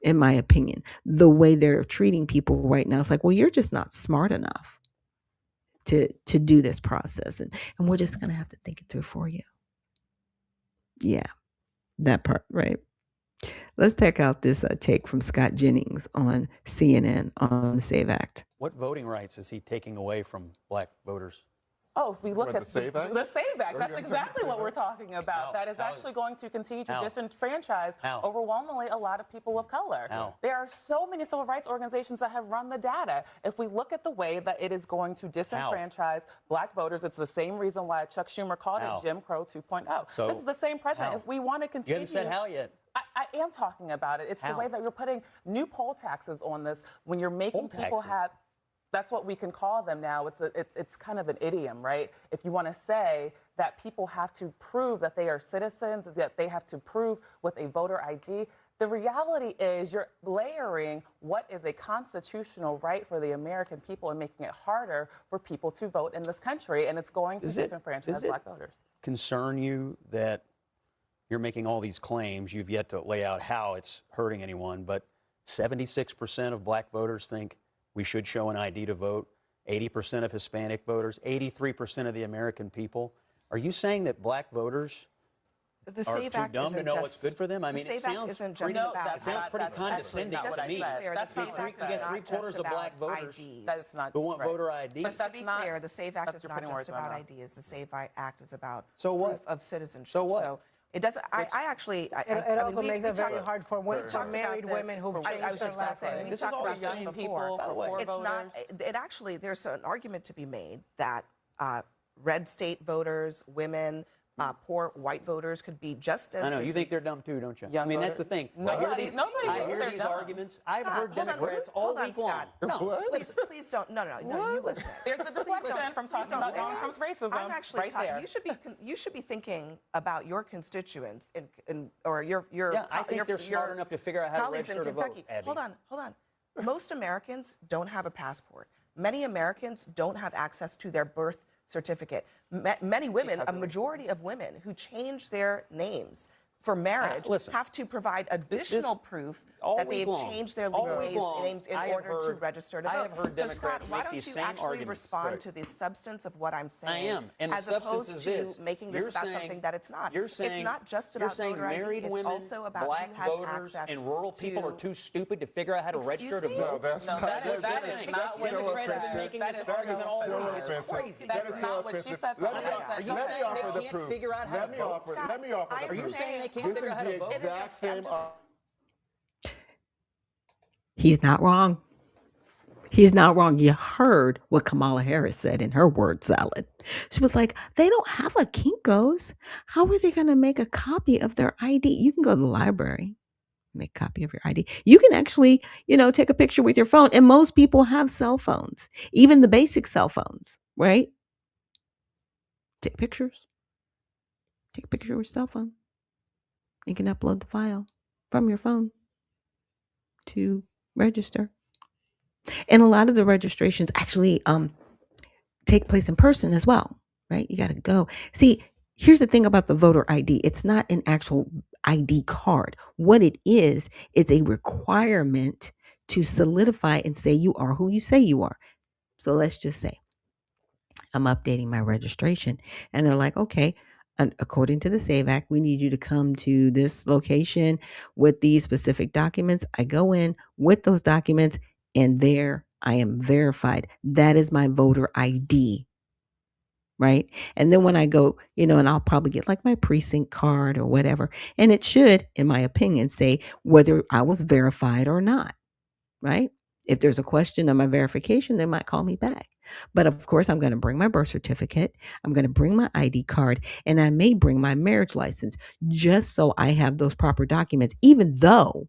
[SPEAKER 1] in my opinion, the way they're treating people right now. It's like, well, you're just not smart enough to do this process. And we're just going to have to think it through for you. Yeah, that part, right? Let's check out this take from Scott Jennings on CNN on the SAVE Act.
[SPEAKER 20] What voting rights is he taking away from black voters?
[SPEAKER 21] Oh, if we look
[SPEAKER 20] What,
[SPEAKER 21] at
[SPEAKER 20] the SAVE Act?
[SPEAKER 21] the SAVE Act, that's
[SPEAKER 20] Okay,
[SPEAKER 21] exactly what
[SPEAKER 20] SAVE
[SPEAKER 21] we're
[SPEAKER 20] Act.
[SPEAKER 21] talking about. That is actually going to continue to
[SPEAKER 20] How?
[SPEAKER 21] disenfranchise
[SPEAKER 20] How?
[SPEAKER 21] overwhelmingly a lot of people of color.
[SPEAKER 20] How?
[SPEAKER 21] There are so many civil rights organizations that have run the data. If we look at the way that it is going to disenfranchise black voters, it's the same reason why Chuck Schumer called
[SPEAKER 20] How?
[SPEAKER 21] it Jim Crow 2.0.
[SPEAKER 20] So,
[SPEAKER 21] this is the same president.
[SPEAKER 20] how?
[SPEAKER 21] If we want to
[SPEAKER 20] You
[SPEAKER 21] continue...
[SPEAKER 20] haven't said how yet.
[SPEAKER 21] I am talking about it. It's
[SPEAKER 20] How?
[SPEAKER 21] the way that you're putting new poll taxes on this when you're making
[SPEAKER 20] Poll
[SPEAKER 21] people
[SPEAKER 20] taxes?
[SPEAKER 21] have... That's what we can call them now. It's kind of an idiom, right? If you want to say that people have to prove that they are citizens, that they have to prove with a voter ID, the reality is you're layering what is a constitutional right for the American people and making it harder for people to vote in this country, and it's going to disenfranchise black voters.
[SPEAKER 20] Concern you that you're making all these claims? You've yet to lay out how it's hurting anyone, but 76% of black voters think we should show an ID to vote. 80% of Hispanic voters, 83% of the American people. Are you saying that black voters
[SPEAKER 11] The
[SPEAKER 20] are
[SPEAKER 11] SAVE
[SPEAKER 20] too
[SPEAKER 11] Act
[SPEAKER 20] dumb to
[SPEAKER 11] isn't
[SPEAKER 20] know
[SPEAKER 11] just,
[SPEAKER 20] what's good for them? I
[SPEAKER 11] the
[SPEAKER 20] mean, it
[SPEAKER 11] SAVE Act
[SPEAKER 20] sounds
[SPEAKER 11] isn't
[SPEAKER 20] pretty,
[SPEAKER 11] just about.
[SPEAKER 20] it sounds pretty condescending
[SPEAKER 11] Just
[SPEAKER 20] to
[SPEAKER 11] to be
[SPEAKER 20] me.
[SPEAKER 11] clear, the SAVE Act is not
[SPEAKER 20] three-quarters
[SPEAKER 11] just
[SPEAKER 20] of black
[SPEAKER 11] about
[SPEAKER 20] voters
[SPEAKER 11] IDs.
[SPEAKER 21] That is not
[SPEAKER 20] who want
[SPEAKER 21] right.
[SPEAKER 20] voter ID.
[SPEAKER 11] Just to be clear, the SAVE Act is
[SPEAKER 21] you're
[SPEAKER 11] not
[SPEAKER 21] putting
[SPEAKER 11] just
[SPEAKER 21] words in my
[SPEAKER 11] about
[SPEAKER 21] mouth.
[SPEAKER 11] IDs. The SAVE Act is about
[SPEAKER 20] So what?
[SPEAKER 11] proof of citizenship.
[SPEAKER 20] So what?
[SPEAKER 11] So it doesn't. I actually.
[SPEAKER 22] It also makes it very hard for married women who've changed
[SPEAKER 11] I was just
[SPEAKER 22] their
[SPEAKER 11] going to
[SPEAKER 22] last
[SPEAKER 11] say
[SPEAKER 22] name.
[SPEAKER 11] we
[SPEAKER 20] This is
[SPEAKER 11] talked
[SPEAKER 20] all
[SPEAKER 11] about this
[SPEAKER 20] young
[SPEAKER 11] before.
[SPEAKER 20] By the way.
[SPEAKER 11] It's not. It actually. There's an argument to be made that red state voters, women, poor white voters could be just as.
[SPEAKER 20] I know, you think they're dumb too, don't you?
[SPEAKER 21] Young
[SPEAKER 20] I mean, that's the
[SPEAKER 21] voters.
[SPEAKER 20] thing.
[SPEAKER 21] Nobody-
[SPEAKER 20] I hear these,
[SPEAKER 21] nobody
[SPEAKER 20] I
[SPEAKER 21] thinks
[SPEAKER 20] hear
[SPEAKER 21] they're
[SPEAKER 20] these
[SPEAKER 21] dumb.
[SPEAKER 20] arguments. I've
[SPEAKER 11] Scott,
[SPEAKER 20] heard
[SPEAKER 11] hold on,
[SPEAKER 20] Democrats all
[SPEAKER 11] hold on,
[SPEAKER 20] week long.
[SPEAKER 11] Scott.
[SPEAKER 20] No,
[SPEAKER 11] Please don't. No, you listen.
[SPEAKER 21] There's a deflection from talking about Donald Trump's racism
[SPEAKER 11] I'm actually
[SPEAKER 21] right there.
[SPEAKER 11] You should be thinking about your constituents or your
[SPEAKER 20] Yeah, I think they're smart
[SPEAKER 11] your
[SPEAKER 20] enough to figure out how to
[SPEAKER 11] colleagues in
[SPEAKER 20] register to vote,
[SPEAKER 11] Kentucky.
[SPEAKER 20] Abby.
[SPEAKER 11] Hold on. Most Americans don't have a passport. Many Americans don't have access to their birth certificate. Many women, a majority of women who change their names for marriage
[SPEAKER 20] listen,
[SPEAKER 11] have to provide additional proof
[SPEAKER 20] all
[SPEAKER 11] that they've
[SPEAKER 20] week long,
[SPEAKER 11] changed their
[SPEAKER 20] all
[SPEAKER 11] legal
[SPEAKER 20] week long,
[SPEAKER 11] names in
[SPEAKER 20] I have
[SPEAKER 11] order to
[SPEAKER 20] heard-
[SPEAKER 11] register to vote.
[SPEAKER 20] I have heard
[SPEAKER 11] so
[SPEAKER 20] Democrats
[SPEAKER 11] Scott, why
[SPEAKER 20] make
[SPEAKER 11] don't
[SPEAKER 20] these
[SPEAKER 11] you
[SPEAKER 20] same
[SPEAKER 11] actually
[SPEAKER 20] arguments.
[SPEAKER 11] respond
[SPEAKER 20] Right.
[SPEAKER 11] to the substance of what I'm saying?
[SPEAKER 20] I am, and the
[SPEAKER 11] as
[SPEAKER 20] substance
[SPEAKER 11] opposed
[SPEAKER 20] is
[SPEAKER 11] to
[SPEAKER 20] this.
[SPEAKER 11] making this
[SPEAKER 20] You're
[SPEAKER 11] about
[SPEAKER 20] saying-
[SPEAKER 11] something that it's not.
[SPEAKER 20] You're saying,
[SPEAKER 11] it's not just
[SPEAKER 20] you're
[SPEAKER 11] about
[SPEAKER 20] saying
[SPEAKER 11] voter ID.
[SPEAKER 20] married
[SPEAKER 11] It's
[SPEAKER 20] women,
[SPEAKER 11] also about
[SPEAKER 20] black
[SPEAKER 11] who has
[SPEAKER 20] voters,
[SPEAKER 11] access
[SPEAKER 20] and rural
[SPEAKER 11] to...
[SPEAKER 20] people are too stupid to figure out how to register to
[SPEAKER 11] me?
[SPEAKER 20] vote.
[SPEAKER 19] No, that's
[SPEAKER 21] No,
[SPEAKER 19] not.
[SPEAKER 21] that is not
[SPEAKER 19] That's
[SPEAKER 21] what
[SPEAKER 19] so
[SPEAKER 21] she
[SPEAKER 20] Democrats have been
[SPEAKER 19] offensive.
[SPEAKER 20] making
[SPEAKER 21] That
[SPEAKER 20] this
[SPEAKER 21] is
[SPEAKER 20] argument all
[SPEAKER 19] so
[SPEAKER 20] week. It's
[SPEAKER 19] offensive.
[SPEAKER 20] crazy.
[SPEAKER 21] That
[SPEAKER 19] That
[SPEAKER 21] is
[SPEAKER 19] is
[SPEAKER 21] not
[SPEAKER 19] so
[SPEAKER 21] what she
[SPEAKER 19] offensive.
[SPEAKER 21] said.
[SPEAKER 19] Let me
[SPEAKER 20] Are you
[SPEAKER 19] let me
[SPEAKER 20] saying
[SPEAKER 19] offer
[SPEAKER 20] they
[SPEAKER 19] the
[SPEAKER 20] can't
[SPEAKER 19] proof.
[SPEAKER 20] figure out how
[SPEAKER 19] Let
[SPEAKER 20] to
[SPEAKER 19] me
[SPEAKER 20] vote?
[SPEAKER 19] offer.
[SPEAKER 11] Scott,
[SPEAKER 19] Let me offer
[SPEAKER 11] I
[SPEAKER 19] the
[SPEAKER 20] Are you
[SPEAKER 19] proof.
[SPEAKER 20] saying they can't
[SPEAKER 19] This
[SPEAKER 20] figure
[SPEAKER 19] is
[SPEAKER 20] out how
[SPEAKER 19] the
[SPEAKER 20] to vote?
[SPEAKER 19] exact same.
[SPEAKER 1] He's not wrong. He's not wrong. You heard what Kamala Harris said in her word salad. She was like, they don't have a Kinko's. How are they going to make a copy of their ID? You can go to the library, make a copy of your ID. You can actually, take a picture with your phone. And most people have cell phones, even the basic cell phones, right? Take pictures. Take a picture with your cell phone. You can upload the file from your phone to register. And a lot of the registrations actually take place in person as well, right? You got to go. See, here's the thing about the voter ID. It's not an actual ID card. What it is, it's a requirement to solidify and say you are who you say you are. So let's just say I'm updating my registration and they're like, okay, and according to the SAVE Act, we need you to come to this location with these specific documents. I go in with those documents and there I am verified. That is my voter ID. Right. And then when I go, and I'll probably get like my precinct card or whatever. And it should, in my opinion, say whether I was verified or not. Right. If there's a question on my verification, they might call me back. But of course, I'm going to bring my birth certificate. I'm going to bring my ID card, and I may bring my marriage license just so I have those proper documents, even though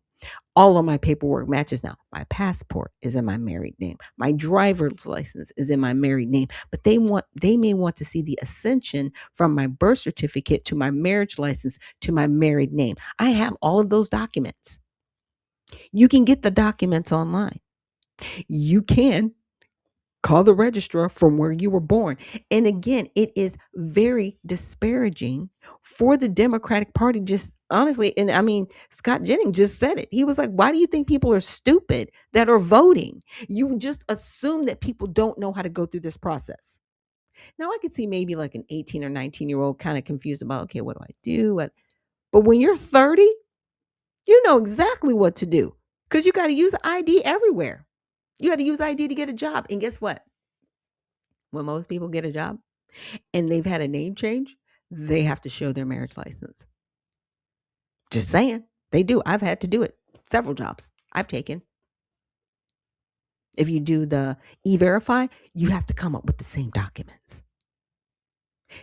[SPEAKER 1] all of my paperwork matches now. My passport is in my married name. My driver's license is in my married name. But they may want to see the ascension from my birth certificate to my marriage license to my married name. I have all of those documents. You can get the documents online. You can call the registrar from where you were born. And again, it is very disparaging for the Democratic Party, just honestly. And I mean, Scott Jennings just said it. He was like, why do you think people are stupid that are voting? You just assume that people don't know how to go through this process. Now, I could see maybe like an 18 or 19-year-old kind of confused about, okay, what do I do? But when you're 30, You know exactly what to do because you got to use ID everywhere. You got to use ID to get a job. And guess what? When most people get a job and they've had a name change, they have to show their marriage license. Just saying. They do. I've had to do it. Several jobs I've taken. If you do the e-verify, you have to come up with the same documents.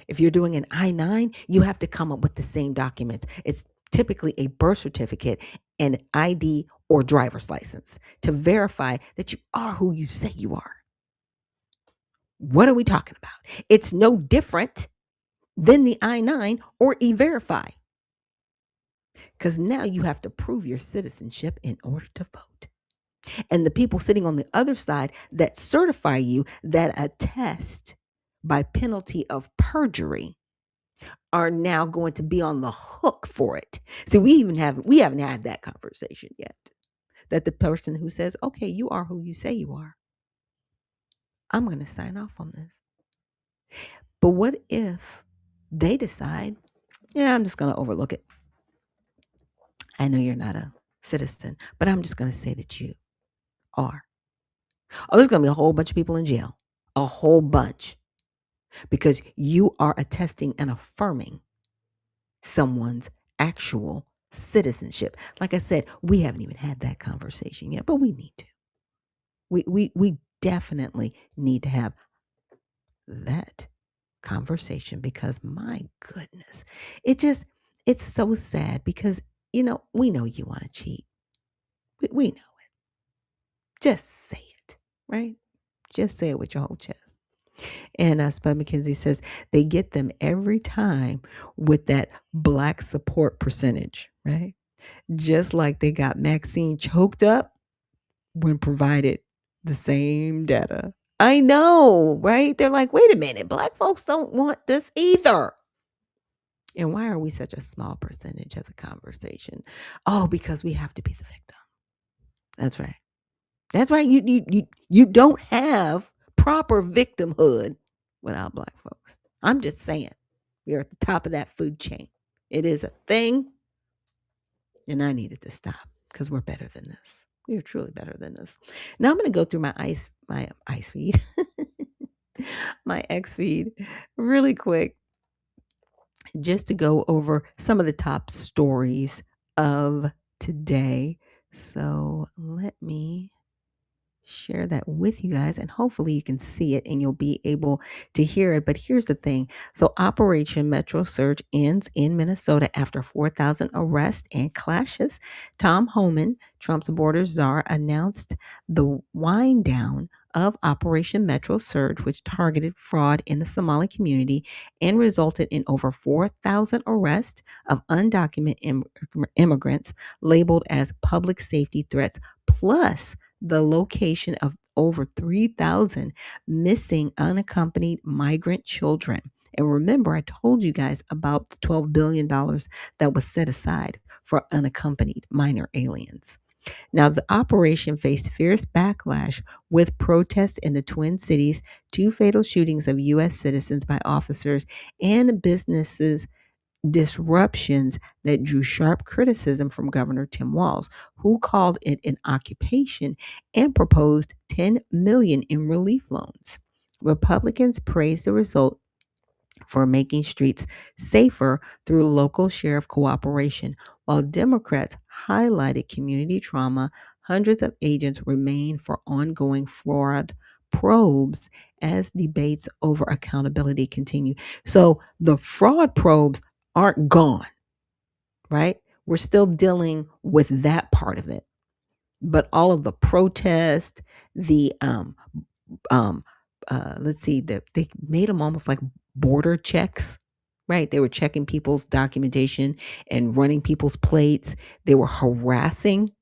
[SPEAKER 1] If you're doing an I-9, you have to come up with the same documents. It's typically a birth certificate, an ID, or driver's license to verify that you are who you say you are. What are we talking about? It's no different than the I-9 or e-verify. Because now you have to prove your citizenship in order to vote. And the people sitting on the other side that certify you, that attest by penalty of perjury, are now going to be on the hook for it. So we haven't had that conversation yet. That the person who says, okay, you are who you say you are, I'm going to sign off on this. But what if they decide, yeah, I'm just going to overlook it. I know you're not a citizen, but I'm just going to say that you are. Oh, there's going to be a whole bunch of people in jail. A whole bunch. Because you are attesting and affirming someone's actual citizenship. Like I said, we haven't even had that conversation yet, but we need to. We definitely need to have that conversation because my goodness, it's so sad because, we know you want to cheat. We know it. Just say it, right? Just say it with your whole chest. And Spud McKenzie says they get them every time with that Black support percentage, right? Just like they got Maxine choked up when provided the same data. I know, right? They're like, wait a minute, Black folks don't want this either. And why are we such a small percentage of the conversation? Oh, because we have to be the victim. That's right. That's right. You don't have proper victimhood without Black folks. I'm just saying, we are at the top of that food chain. It is a thing, and I need it to stop because we're better than this. We are truly better than this. Now I'm going to go through my ice feed, my X feed, really quick, just to go over some of the top stories of today. So let me share that with you guys, and hopefully you can see it and you'll be able to hear it. But here's the thing. So Operation Metro Surge ends in Minnesota after 4,000 arrests and clashes. Tom Homan, Trump's border czar, announced the wind down of Operation Metro Surge, which targeted fraud in the Somali community and resulted in over 4,000 arrests of undocumented immigrants labeled as public safety threats, plus the location of over 3,000 missing unaccompanied migrant children. And remember, I told you guys about the $12 billion that was set aside for unaccompanied minor aliens. Now, the operation faced fierce backlash with protests in the Twin Cities, 2 fatal shootings of U.S. citizens by officers, and businesses disruptions that drew sharp criticism from Governor Tim Walz, who called it an occupation and proposed $10 million in relief loans. Republicans praised the result for making streets safer through local sheriff cooperation, while Democrats highlighted community trauma. Hundreds of agents remain for ongoing fraud probes as debates over accountability continue. So the fraud probes aren't gone, right? We're still dealing with that part of it. But all of the protest, the let's see, they made them almost like border checks, right? They were checking people's documentation and running people's plates. They were harassing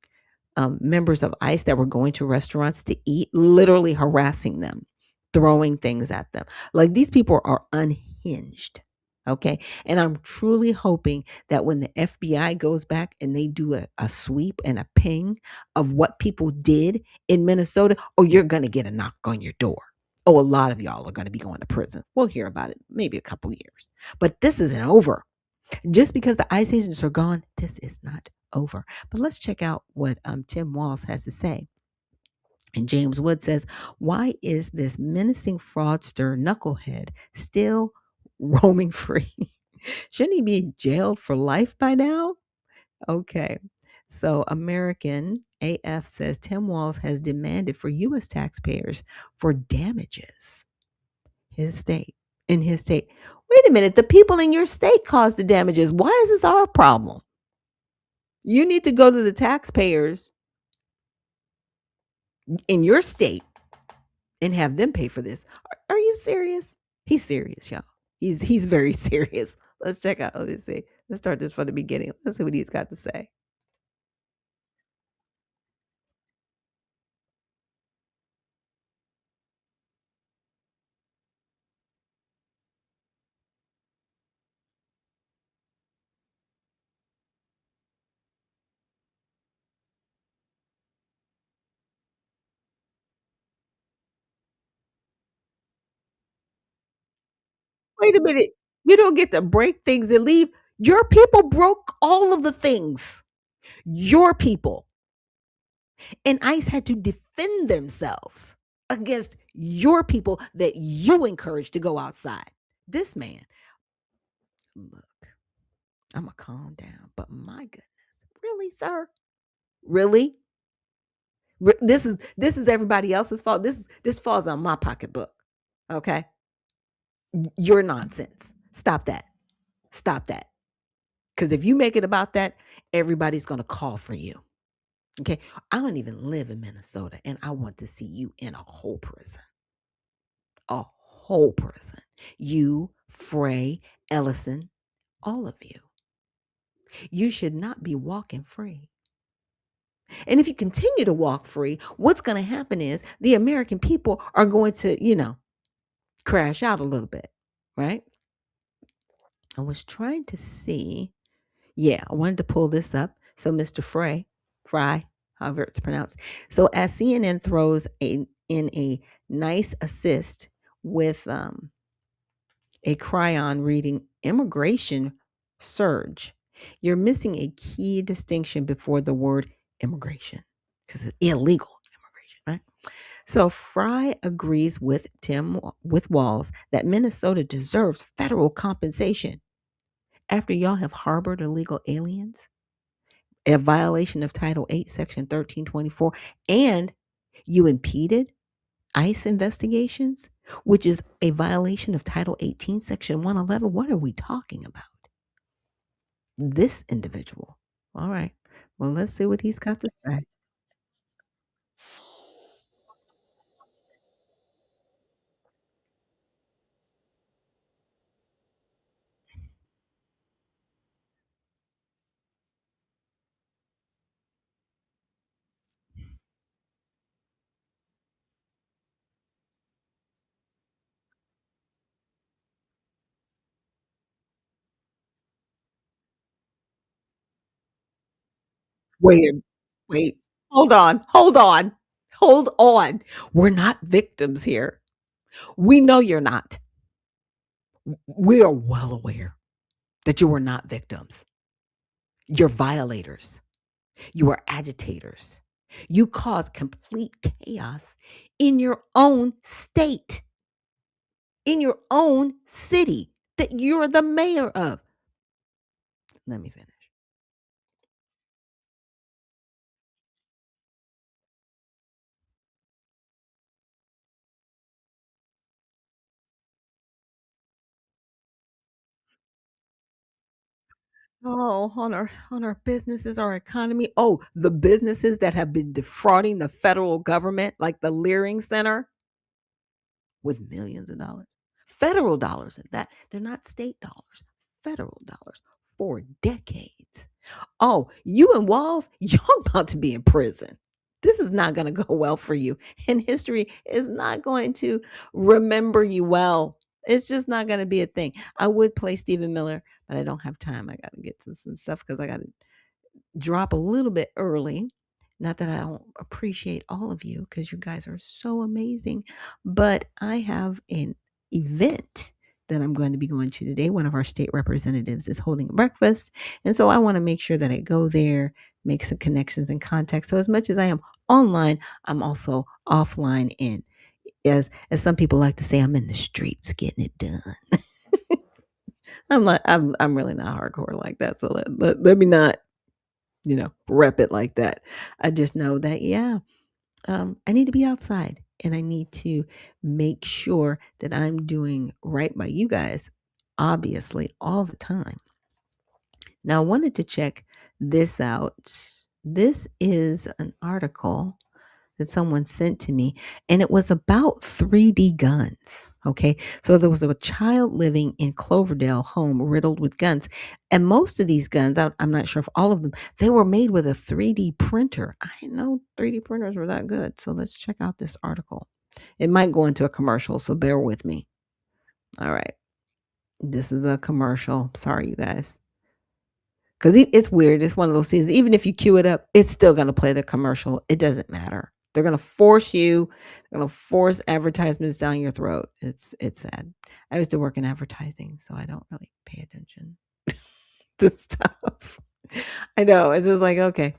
[SPEAKER 1] members of ICE that were going to restaurants to eat, literally harassing them, throwing things at them. Like, these people are unhinged. Okay. And I'm truly hoping that when the FBI goes back and they do a sweep and a ping of what people did in Minnesota, oh, you're going to get a knock on your door. Oh, a lot of y'all are going to be going to prison. We'll hear about it maybe a couple years. But this isn't over. Just because the ICE agents are gone, this is not over. But let's check out what Tim Walz has to say. And James Wood says, why is this menacing fraudster knucklehead still roaming free? Shouldn't he be jailed for life by now? Okay. So American AF says Tim Walz has demanded for U.S. taxpayers for damages. His state. In his state. Wait a minute. The people in your state caused the damages. Why is this our problem? You need to go to the taxpayers in your state and have them pay for this. Are you serious? He's serious, y'all. He's very serious. Let's check out. Let me see. Let's start this from the beginning. Let's see what he's got to say. Wait a minute. You don't get to break things and leave. Your people broke all of the things. Your people. And ICE had to defend themselves against your people that you encouraged to go outside. This man, look, I'm going to calm down, but my goodness. Really, sir? Really? This is everybody else's fault. This falls on my pocketbook. Okay? Your nonsense. Stop that. Stop that. Because if you make it about that, everybody's going to call for you. Okay? I don't even live in Minnesota, and I want to see you in a whole prison. A whole prison. You, Frey, Ellison, all of you. You should not be walking free. And if you continue to walk free, what's going to happen is the American people are going to, crash out a little bit, right? I was trying to see. Yeah, I wanted to pull this up. So Mr. Fry, however it's pronounced. So as CNN throws in a nice assist with a cryon reading immigration surge, you're missing a key distinction before the word immigration because it's illegal immigration, right? So Fry agrees with Walz that Minnesota deserves federal compensation after y'all have harbored illegal aliens, a violation of Title 8, Section 1324, and you impeded ICE investigations, which is a violation of Title 18, Section 111. What are we talking about? This individual. All right. Well, let's see what he's got to say. Wait, wait. Hold on. Hold on. Hold on. We're not victims here. We know you're not. We are well aware that you are not victims. You're violators. You are agitators. You cause complete chaos in your own state, in your own city that you're the mayor of. Let me finish. Oh, on our businesses, our economy. Oh, the businesses that have been defrauding the federal government, like the Leering Center, with millions of dollars, federal dollars at that. They're not state dollars, federal dollars for decades. Oh, you and Walls, you're about to be in prison. This is not going to go well for you. And history is not going to remember you well. It's just not going to be a thing. I would play Stephen Miller, but I don't have time. I got to get to some stuff because I got to drop a little bit early. Not that I don't appreciate all of you because you guys are so amazing, but I have an event that I'm going to be going to today. One of our state representatives is holding a breakfast. And so I want to make sure that I go there, make some connections and contacts. So as much as I am online, I'm also offline. And as some people like to say, I'm in the streets getting it done. I'm really not hardcore like that. So let me not, rep it like that. I just know that, I need to be outside and I need to make sure that I'm doing right by you guys, obviously, all the time. Now, I wanted to check this out. This is an article that someone sent to me, and it was about 3D guns. Okay. So there was a child living in Cloverdale home riddled with guns. And most of these guns, I'm not sure if all of them, they were made with a 3D printer. I didn't know 3D printers were that good. So let's check out this article. It might go into a commercial, so bear with me. All right. This is a commercial. Sorry, you guys. Because it's weird. It's one of those things. Even if you cue it up, it's still going to play the commercial. It doesn't matter. They're going to force you. They're going to force advertisements down your throat. It's sad. I used to work in advertising, so I don't really pay attention to stuff. I know. It's just like, okay,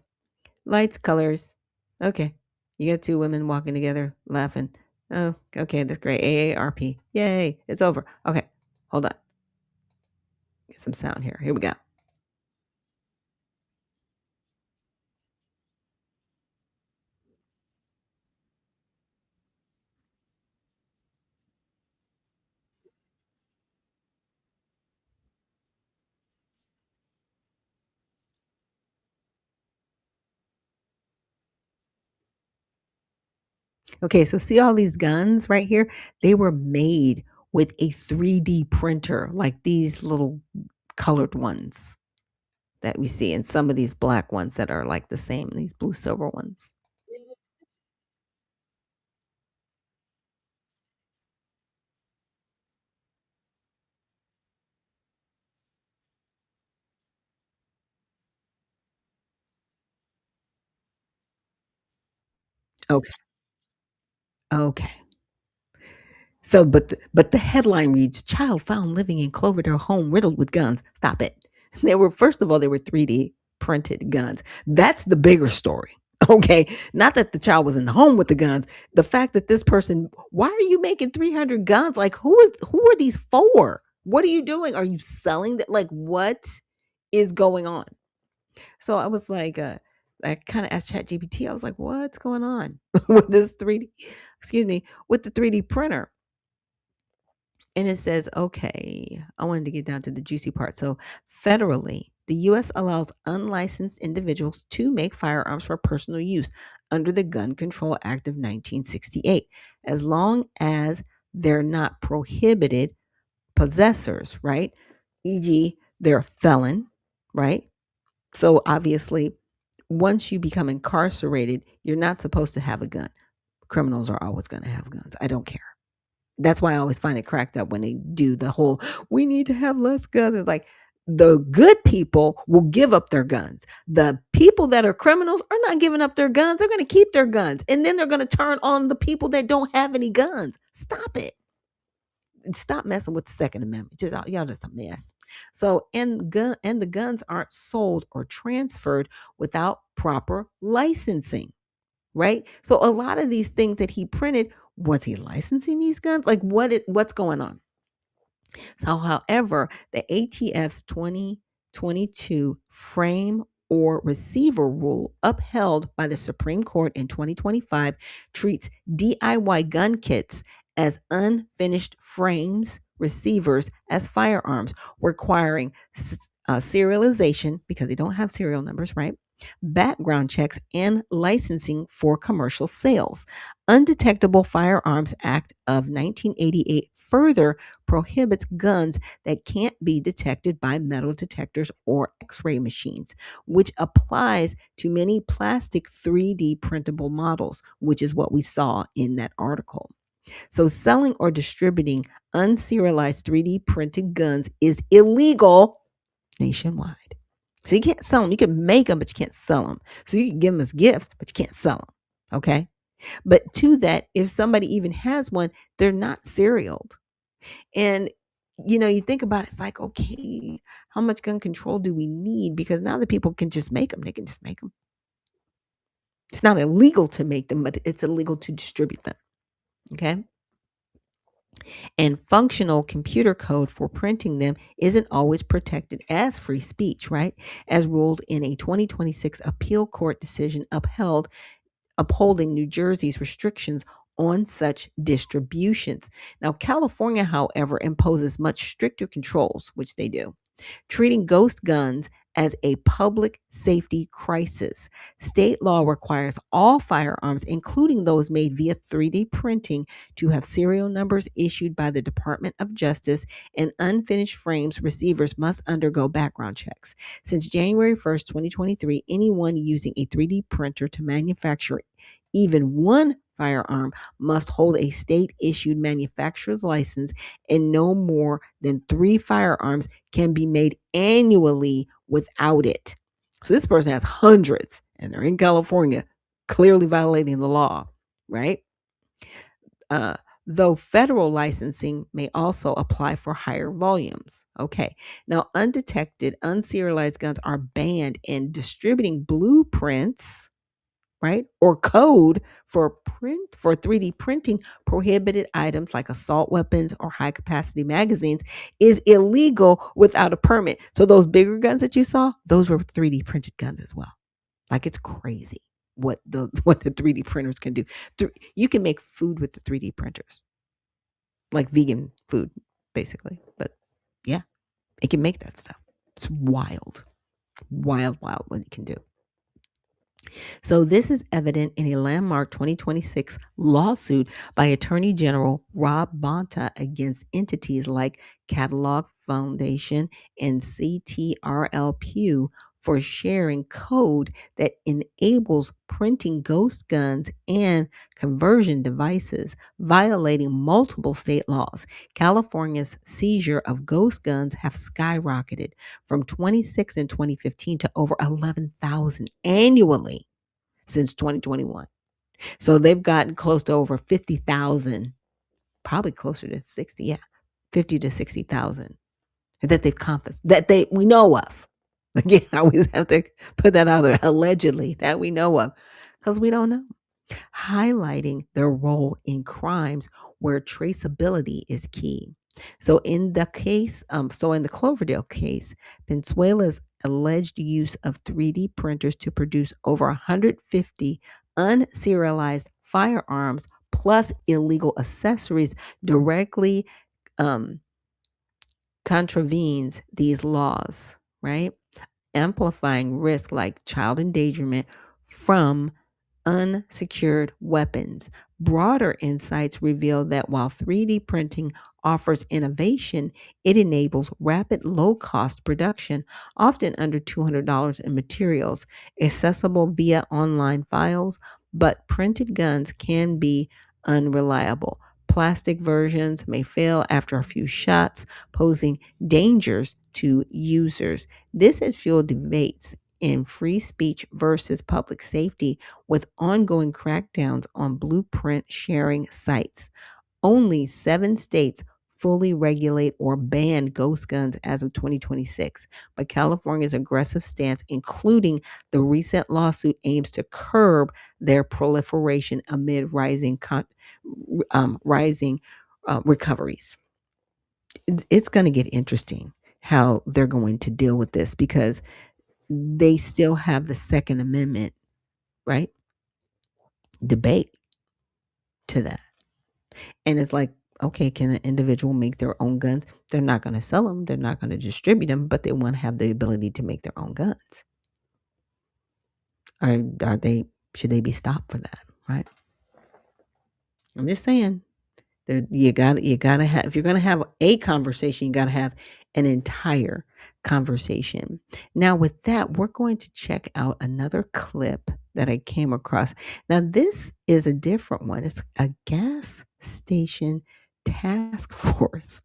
[SPEAKER 1] lights, colors. Okay. You got two women walking together, laughing. Oh, okay, that's great. AARP. Yay. It's over. Okay. Hold on. Get some sound here. Here we go. Okay, so see all these guns right here? They were made with a 3D printer, like these little colored ones that we see, and some of these black ones that are like the same, these blue silver ones. Okay. Okay. So, but the headline reads, "Child found living in Cloverdale home riddled with guns." Stop it. They were, first of all, they were 3D printed guns. That's the bigger story. Okay. Not that the child was in the home with the guns. The fact that this person, why are you making 300 guns? Like, who are these for? What are you doing? Are you selling that? Like, what is going on? So I was like, I kind of asked ChatGPT, I was like, what's going on with this 3D, excuse me, with the 3D printer? And it says, okay, I wanted to get down to the juicy part. So, federally, the U.S. allows unlicensed individuals to make firearms for personal use under the Gun Control Act of 1968, as long as they're not prohibited possessors, right? E.g., they're a felon, right? So, obviously, once you become incarcerated, you're not supposed to have a gun. Criminals are always going to have guns. I don't care. That's why I always find it cracked up when they do the whole, we need to have less guns. It's like the good people will give up their guns. The people that are criminals are not giving up their guns. They're going to keep their guns. And then they're going to turn on the people that don't have any guns. Stop it. Stop messing with the Second Amendment. Y'all just a mess. So, and the guns aren't sold or transferred without proper licensing. Right? So a lot of these things that he printed, was he licensing these guns? Like what's going on? So however, the ATF's 2022 frame or receiver rule upheld by the Supreme Court in 2025 treats DIY gun kits as unfinished frames, receivers as firearms, requiring serialization because they don't have serial numbers, right? Background checks, and licensing for commercial sales. Undetectable Firearms Act of 1988 further prohibits guns that can't be detected by metal detectors or x-ray machines, which applies to many plastic 3D printable models, which is what we saw in that article. So selling or distributing unserialized 3D printed guns is illegal nationwide. So you can't sell them. You can make them, but you can't sell them. So you can give them as gifts, but you can't sell them. Okay. But to that, if somebody even has one, they're not serialed. And you think about it, it's like, okay, how much gun control do we need? Because now that people can just make them, they can just make them. It's not illegal to make them, but it's illegal to distribute them. Okay. And functional computer code for printing them isn't always protected as free speech, right? As ruled in a 2026 appeal court decision upholding New Jersey's restrictions on such distributions. Now, California, however, imposes much stricter controls, which they do, treating ghost guns as a public safety crisis. State law requires all firearms, including those made via 3D printing, to have serial numbers issued by the Department of Justice, and unfinished frames receivers must undergo background checks. Since January 1st, 2023, anyone using a 3D printer to manufacture even one firearm must hold a state-issued manufacturer's license, and no more than 3 firearms can be made annually without it. So this person has hundreds, and they're in California, clearly violating the law, right? Though federal licensing may also apply for higher volumes. Okay, now undetected, unserialized guns are banned, and distributing blueprints, right, or code for 3D printing prohibited items like assault weapons or high capacity magazines is illegal without a permit. So those bigger guns that you saw, those were 3D printed guns as well. Like, it's crazy what the 3D printers can do. You can make food with the 3D printers, like vegan food, basically. But yeah, it can make that stuff. It's wild what it can do. So this is evident in a landmark 2026 lawsuit by Attorney General Rob Bonta against entities like Catalog Foundation and CTRL Pew for sharing code that enables printing ghost guns and conversion devices, violating multiple state laws. California's seizure of ghost guns have skyrocketed from 26 in 2015 to over 11,000 annually since 2021. So they've gotten close to over 50,000, probably closer to 60, yeah, 50 to 60,000 that they've confiscated, that we know of. Again, I always have to put that out there, allegedly, that we know of, because we don't know. Highlighting their role in crimes where traceability is key. So in the Cloverdale case, Venezuela's alleged use of 3D printers to produce over 150 unserialized firearms plus illegal accessories directly contravenes these laws, right? Amplifying risk like child endangerment from unsecured weapons. Broader insights reveal that while 3D printing offers innovation, it enables rapid, low-cost production, often under $200 in materials, accessible via online files, but printed guns can be unreliable. Plastic versions may fail after a few shots, posing dangers to users. This has fueled debates in free speech versus public safety, with ongoing crackdowns on blueprint sharing sites. Only 7 states fully regulate or ban ghost guns as of 2026, but California's aggressive stance, including the recent lawsuit, aims to curb their proliferation amid rising recoveries. It's going to get interesting how they're going to deal with this, because they still have the Second Amendment, right, debate to that. And it's like, okay, can an individual make their own guns? They're not going to sell them. They're not going to distribute them, but they want to have the ability to make their own guns. Should they be stopped for that, right? I'm just saying, you gotta have, if you're gonna have a conversation, you gotta have an entire conversation. Now, with that, we're going to check out another clip that I came across. Now, this is a different one. It's a gas station task force,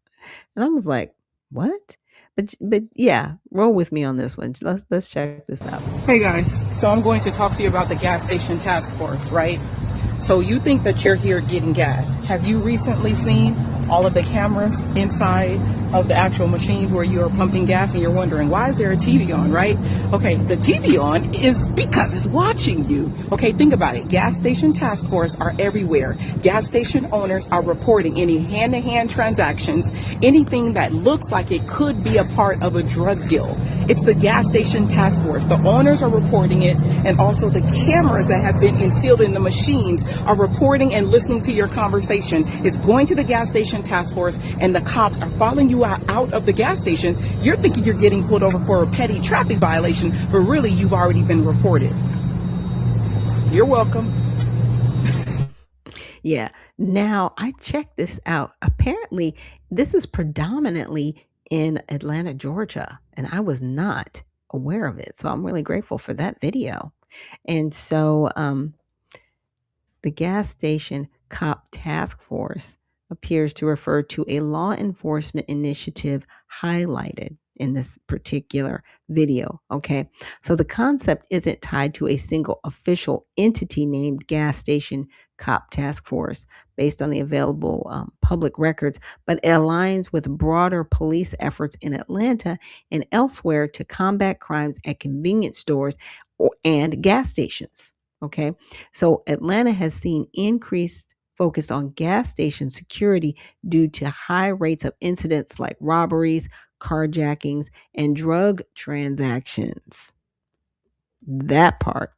[SPEAKER 1] and I was like, what? But yeah, roll with me on this one. Let's check this out.
[SPEAKER 2] Hey guys, so I'm going to talk to you about the gas station task force, right? So you think that you're here getting gas. Have you recently seen all of the cameras inside of the actual machines where you're pumping gas and you're wondering, why is there a TV on, right? Okay, the TV on is because it's watching you. Okay, think about it. Gas station task force are everywhere. Gas station owners are reporting any hand-to-hand transactions, anything that looks like it could be a part of a drug deal. It's the gas station task force. The owners are reporting it, and also the cameras that have been instilled in the machines are reporting and listening to your conversation. It's going to the gas station task force, and the cops are following you out of the gas station. You're thinking you're getting pulled over for a petty traffic violation, but really you've already been reported. You're welcome.
[SPEAKER 1] Yeah. Now, I checked this out. Apparently, this is predominantly in Atlanta, Georgia, and I was not aware of it. So I'm really grateful for that video. And so the gas station cop task force appears to refer to a law enforcement initiative highlighted in this particular video. Okay. So the concept isn't tied to a single official entity named Gas Station Cop Task Force based on the available public records, but it aligns with broader police efforts in Atlanta and elsewhere to combat crimes at convenience stores and gas stations. Okay. So Atlanta has seen increased focus on gas station security due to high rates of incidents like robberies, carjackings, and drug transactions. That part.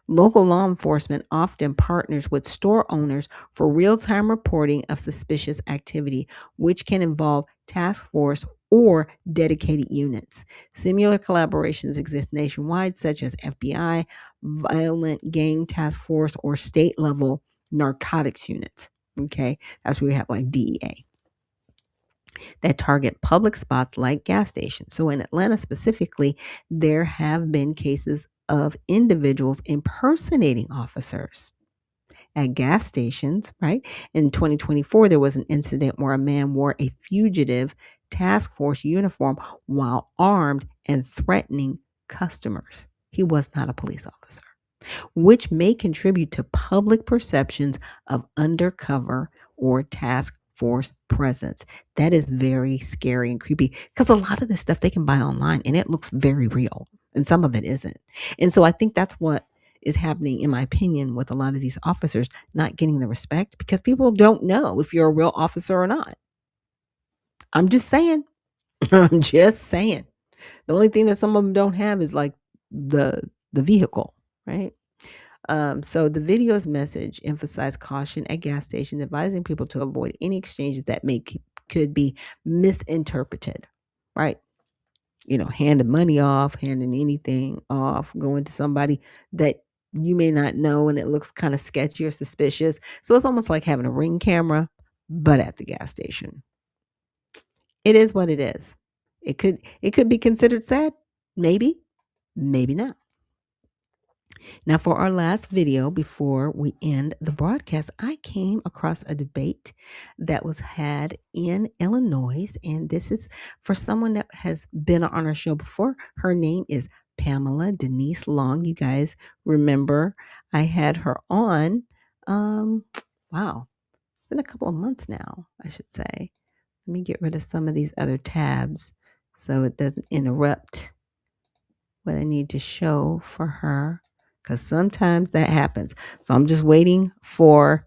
[SPEAKER 1] Local law enforcement often partners with store owners for real-time reporting of suspicious activity, which can involve task force or dedicated units. Similar collaborations exist nationwide, such as FBI, Violent Gang Task Force, or state-level narcotics units. Okay, that's where we have like DEA that target public spots like gas stations. So in Atlanta specifically, there have been cases of individuals impersonating officers at gas stations, right? In 2024, there was an incident where a man wore a fugitive task force uniform while armed and threatening customers. He was not a police officer, which may contribute to public perceptions of undercover or task force presence. That is very scary and creepy because a lot of this stuff they can buy online and it looks very real and some of it isn't. And so I think that's what is happening, in my opinion, with a lot of these officers not getting the respect because people don't know if you're a real officer or not. I'm just saying. I'm just saying. The only thing that some of them don't have is like the vehicle, right? So the video's message emphasized caution at gas stations, advising people to avoid any exchanges that could be misinterpreted, right? You know, handing money off, handing anything off, going to somebody that you may not know and it looks kind of sketchy or suspicious. So it's almost like having a Ring camera, but at the gas station. It is what it is. It could be considered sad, maybe not. Now, for our last video before we end the broadcast, I came across a debate that was had in Illinois, and this is for someone that has been on our show before. Her name is Pamela Denise Long. You guys remember I had her on. Wow, it's been a couple of months now, I should say. Let me get rid of some of these other tabs so it doesn't interrupt what I need to show for her, because sometimes that happens. So I'm just waiting for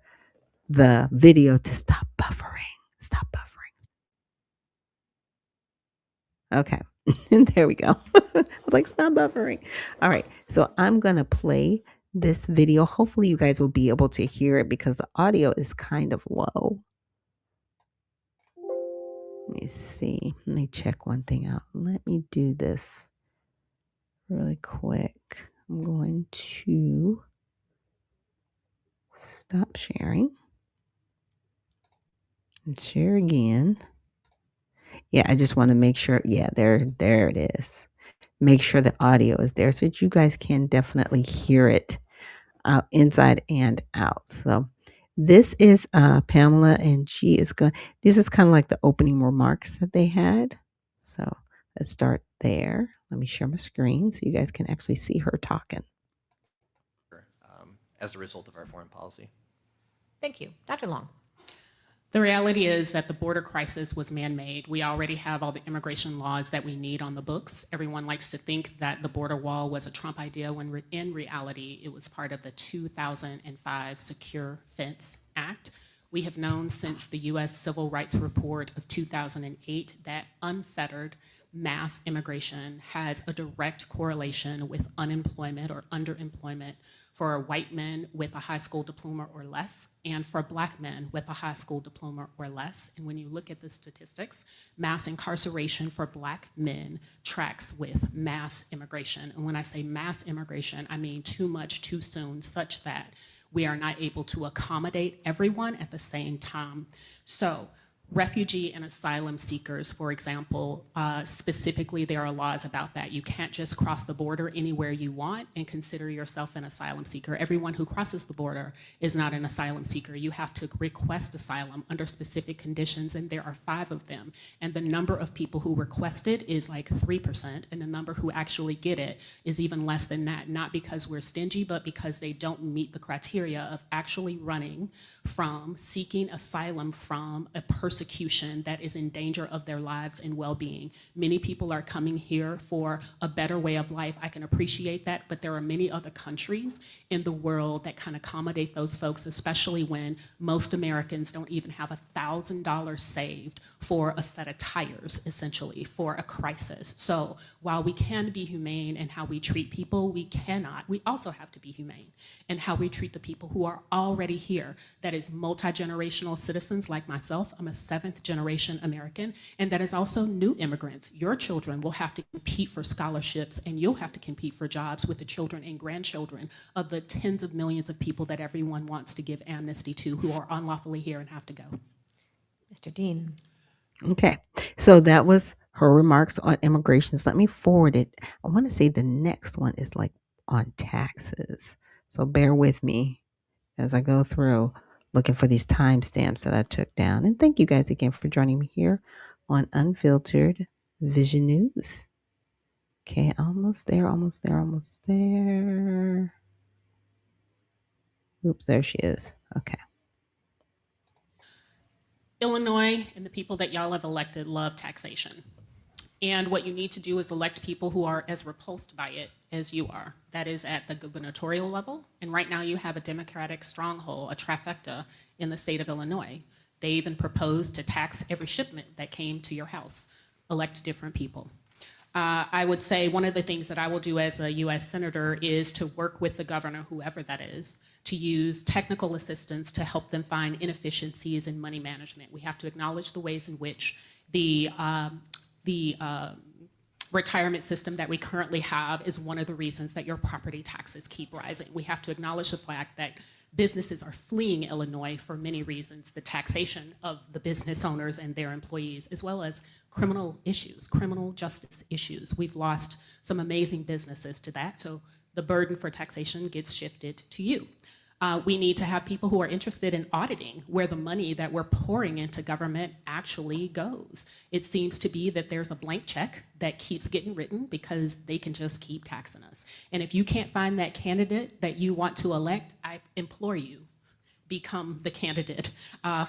[SPEAKER 1] the video to stop buffering. Stop buffering. Okay. And there we go. I was like, stop buffering. All right. So I'm going to play this video. Hopefully you guys will be able to hear it because the audio is kind of low. Let me see. Let me check one thing out. Let me do this really quick. I'm going to stop sharing and share again. Yeah, I just want to make sure. Yeah, there it is. Make sure the audio is there so that you guys can definitely hear it inside and out. So this is Pamela, and she is going. This is kind of like the opening remarks that they had. So let's start there. Let me share my screen so you guys can actually see her talking.
[SPEAKER 4] As a result of our foreign policy.
[SPEAKER 3] Thank you. Dr. Long.
[SPEAKER 2] The reality is that the border crisis was man-made. We already have all the immigration laws that we need on the books. Everyone likes to think that the border wall was a Trump idea when in reality, it was part of the 2005 Secure Fence Act. We have known since the US Civil Rights Report of 2008 that unfettered mass immigration has a direct correlation with unemployment or underemployment for white men with a high school diploma or less, and for Black men with a high school diploma or less. And when you look at the statistics, mass incarceration for Black men tracks with mass immigration. And when I say mass immigration, I mean too much too soon, such that we are not able to accommodate everyone at the same time. So, refugee and asylum seekers, for example, specifically there are laws about that. You can't just cross the border anywhere you want and consider yourself an asylum seeker. Everyone who crosses the border is not an asylum seeker. You have to request asylum under specific conditions, and there are 5 of them. And the number of people who request it is like 3%, and the number who actually get it is even less than that, not because we're stingy, but because they don't meet the criteria of actually running from seeking asylum from a persecution that is in danger of their lives and well-being. Many people are coming here for a better way of life. I can appreciate that, but there are many other countries in the world that can accommodate those folks, especially when most Americans don't even have $1,000 saved for a set of tires, essentially, for a crisis. So while we can be humane in how we treat people, we also have to be humane in how we treat the people who are already here. That is multi-generational citizens like myself. I'm a 7th generation American, and that is also new immigrants. Your children will have to compete for scholarships, and you'll have to compete for jobs with the children and grandchildren of the tens of millions of people that everyone wants to give amnesty to who are unlawfully here and have to go.
[SPEAKER 3] Mr. Dean.
[SPEAKER 1] Okay, so that was her remarks on immigrations. Let me forward it. I want to say the next one is like on taxes. So bear with me as I go through looking for these timestamps that I took down. And thank you guys again for joining me here on Unfiltered Vision News. Okay, almost there. Oops, there she is. Okay.
[SPEAKER 2] Illinois and the people that y'all have elected love taxation. And what you need to do is elect people who are as repulsed by it as you are. That is at the gubernatorial level. And right now you have a Democratic stronghold, a trifecta in the state of Illinois. They even proposed to tax every shipment that came to your house. Elect different people. I would say one of the things that I will do as a US Senator is to work with the governor, whoever that is, to use technical assistance to help them find inefficiencies in money management. We have to acknowledge the ways in which the retirement system that we currently have is one of the reasons that your property taxes keep rising. We have to acknowledge the fact that businesses are fleeing Illinois for many reasons, the taxation of the business owners and their employees, as well as criminal issues, criminal justice issues. We've lost some amazing businesses to that, so the burden for taxation gets shifted to you. We need to have people who are interested in auditing where the money that we're pouring into government actually goes. It seems to be that there's a blank check that keeps getting written because they can just keep taxing us. And if you can't find that candidate that you want to elect, I implore you, become the candidate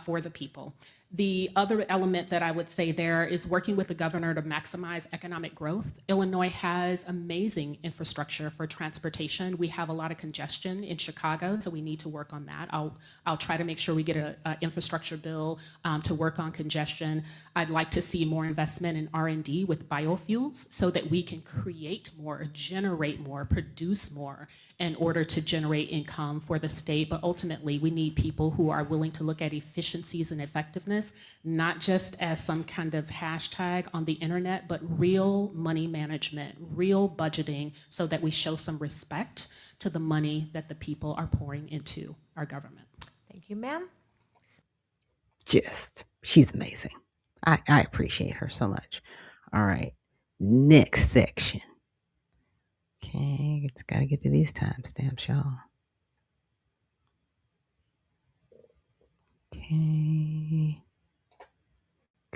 [SPEAKER 2] for the people. The other element that I would say there is working with the governor to maximize economic growth. Illinois has amazing infrastructure for transportation. We have a lot of congestion in Chicago, so we need to work on that. I'll try to make sure we get an infrastructure bill to work on congestion. I'd like to see more investment in R&D with biofuels so that we can create more, generate more, produce more in order to generate income for the state. But ultimately, we need people who are willing to look at efficiencies and effectiveness, not just as some kind of hashtag on the internet, but real money management, real budgeting, so that we show some respect to the money that the people are pouring into our government.
[SPEAKER 3] Thank you, ma'am.
[SPEAKER 1] She's amazing. I appreciate her so much. All right, next section. Okay, it's got to get to these timestamps, y'all. Okay.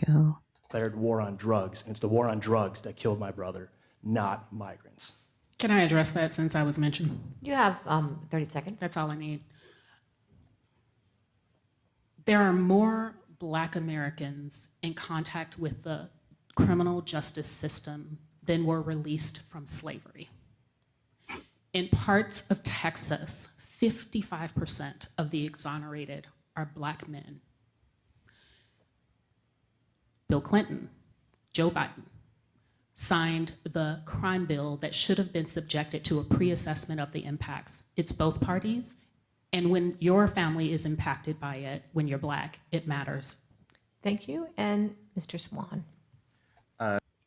[SPEAKER 1] Go.
[SPEAKER 4] Declared war on drugs, and it's the war on drugs that killed my brother, not migrants.
[SPEAKER 2] Can I address that since I was mentioned?
[SPEAKER 3] You have 30 seconds.
[SPEAKER 2] That's all I need.
[SPEAKER 5] There are more Black Americans in contact with the criminal justice system than were released from slavery. In parts of Texas, 55% of the exonerated are Black men. Bill Clinton, Joe Biden, signed the crime bill that should have been subjected to a pre-assessment of the impacts. It's both parties, and when your family is impacted by it, when you're Black, it matters.
[SPEAKER 3] Thank you. And Mr. Swan.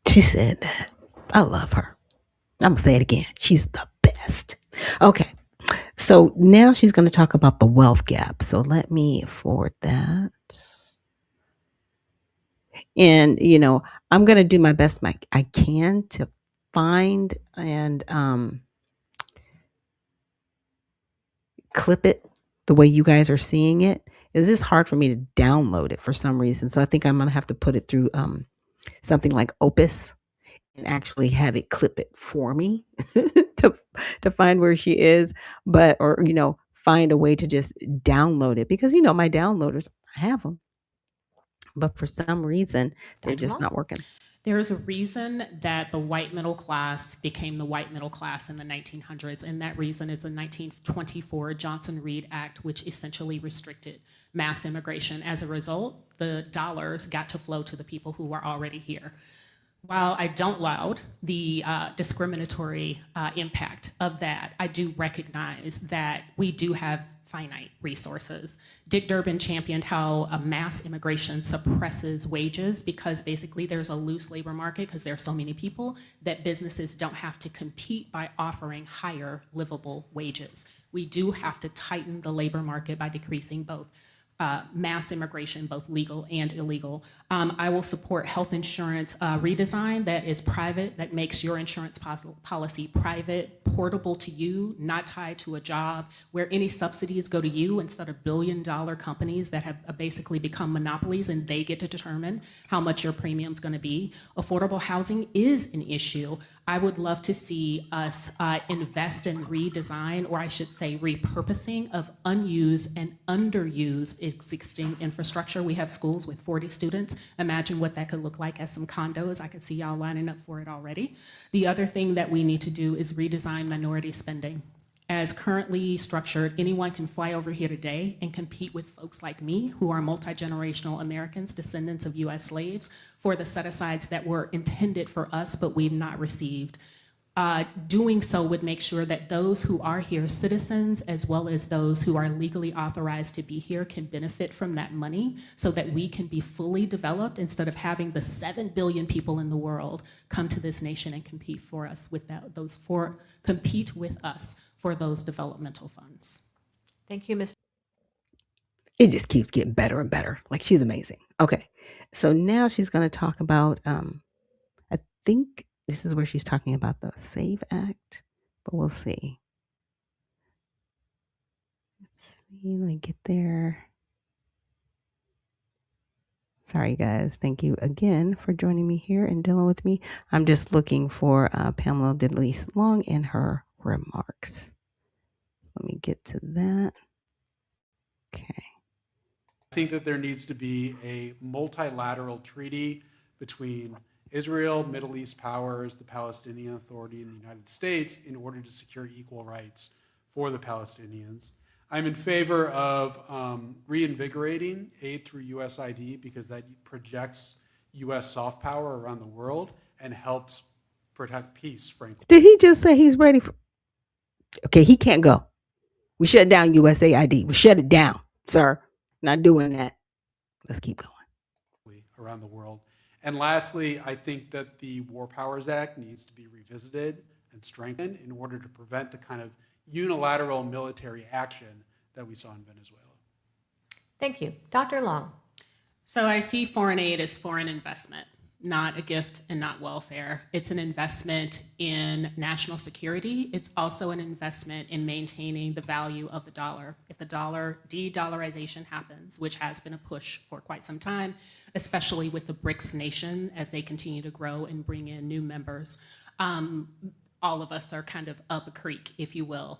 [SPEAKER 1] She said that. I love her. I'm gonna say it again. She's the best. Okay. So now she's going to talk about the wealth gap. So let me forward that. And, you know, I'm going to do my best I can to find and clip it the way you guys are seeing it. It's just hard for me to download it for some reason. So I think I'm going to have to put it through something like Opus and actually have it clip it for me to find where she is, but, or, you know, find a way to just download it because, you know, my downloaders, I have them, but for some reason they're just not working.
[SPEAKER 5] There is a reason that the white middle class became the white middle class in the 1900s, and that reason is the 1924 Johnson-Reed Act, which essentially restricted mass immigration. As a result, the dollars got to flow to the people who were already here. While I don't laud the discriminatory impact of that, I do recognize that we do have finite resources. Dick Durbin championed how a mass immigration suppresses wages because basically there's a loose labor market because there are so many people that businesses don't have to compete by offering higher livable wages. We do have to tighten the labor market by decreasing both mass immigration, both legal and illegal. I will support health insurance redesign that is private, that makes your insurance policy private, portable to you, not tied to a job, where any subsidies go to you instead of billion-dollar companies that have basically become monopolies and they get to determine how much your premium is going to be. Affordable housing is an issue. I would love to see us invest in redesign, or I should say repurposing of unused and underused existing infrastructure. We have schools with 40 students. Imagine what that could look like as some condos. I could see y'all lining up for it already. The other thing that we need to do is redesign minority spending. As currently structured, anyone can fly over here today and compete with folks like me, who are multi-generational Americans, descendants of US slaves, for the set-asides that were intended for us, but we've not received. Doing so would make sure that those who are here citizens, as well as those who are legally authorized to be here, can benefit from that money so that we can be fully developed instead of having the 7 billion people in the world come to this nation and compete for us with that, compete with us for those developmental funds.
[SPEAKER 3] Thank you, Ms.
[SPEAKER 1] It just keeps getting better and better. Like, she's amazing. Okay. So now she's going to talk about, I think this is where she's talking about the SAVE Act, but we'll see. Let's see. Let me get there. Sorry, guys. Thank you again for joining me here and dealing with me. I'm just looking for Pamela Diddley Long and her remarks. Let me get to that. Okay.
[SPEAKER 6] I think that there needs to be a multilateral treaty between Israel, Middle East powers, the Palestinian Authority, and the United States in order to secure equal rights for the Palestinians. I'm in favor of reinvigorating aid through USAID because that projects US soft power around the world and helps protect peace, frankly.
[SPEAKER 1] Did he just say he's ready for? Okay, he can't go. We shut down USAID. We shut it down, sir. Not doing that. Let's keep going.
[SPEAKER 6] Around the world. And lastly, I think that the War Powers Act needs to be revisited and strengthened in order to prevent the kind of unilateral military action that we saw in Venezuela.
[SPEAKER 3] Thank you. Dr. Long.
[SPEAKER 5] So I see foreign aid as foreign investment, not a gift and not welfare. It's an investment in national security. It's also an investment in maintaining the value of the dollar. If the dollar de-dollarization happens, which has been a push for quite some time, especially with the BRICS nation as they continue to grow and bring in new members, all of us are kind of up a creek, if you will.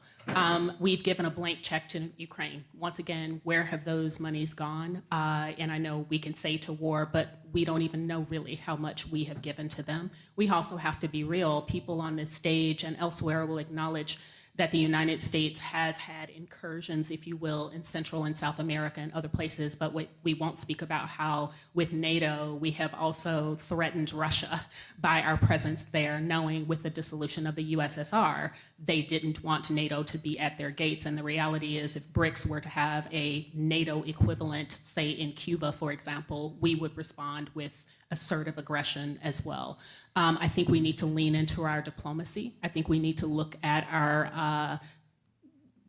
[SPEAKER 5] We've given a blank check to Ukraine. Once again, where have those monies gone? And I know we can say to war, but we don't even know really how much we have given to them. We also have to be real. People on this stage and elsewhere will acknowledge that the United States has had incursions, if you will, in Central and South America and other places, but we won't speak about how with NATO, we have also threatened Russia by our presence there, knowing with the dissolution of the USSR, they didn't want NATO to be at their gates. And the reality is if BRICS were to have a NATO equivalent, say in Cuba, for example, we would respond with assertive aggression as well. I think we need to lean into our diplomacy. I think we need to look at our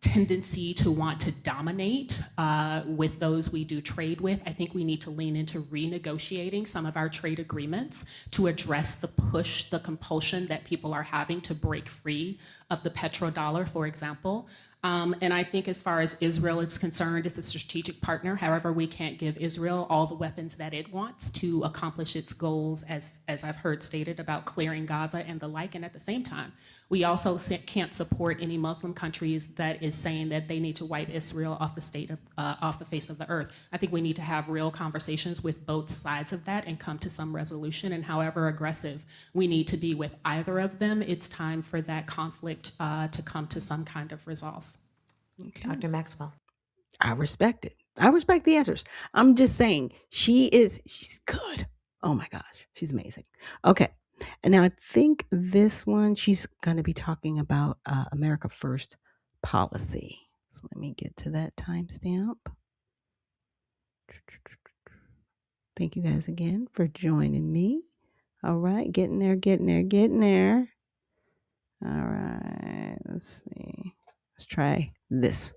[SPEAKER 5] tendency to want to dominate with those we do trade with. I think we need to lean into renegotiating some of our trade agreements to address the push, the compulsion that people are having to break free of the petrodollar, for example. And I think as far as Israel is concerned, it's a strategic partner. However, we can't give Israel all the weapons that it wants to accomplish its goals, as I've heard stated about clearing Gaza and the like. And at the same time, we also can't support any Muslim countries that is saying that they need to wipe Israel off the face of the earth. I think we need to have real conversations with both sides of that and come to some resolution. And however aggressive we need to be with either of them, it's time for that conflict to come to some kind of resolve.
[SPEAKER 1] Okay.
[SPEAKER 3] Dr. Maxwell.
[SPEAKER 1] I respect it. I respect the answers. I'm just saying she's good. Oh my gosh, she's amazing. Okay. And now I think this one, she's going to be talking about America First policy. So let me get to that timestamp. Thank you guys again for joining me. All right, getting there. All right, let's see. Let's try this.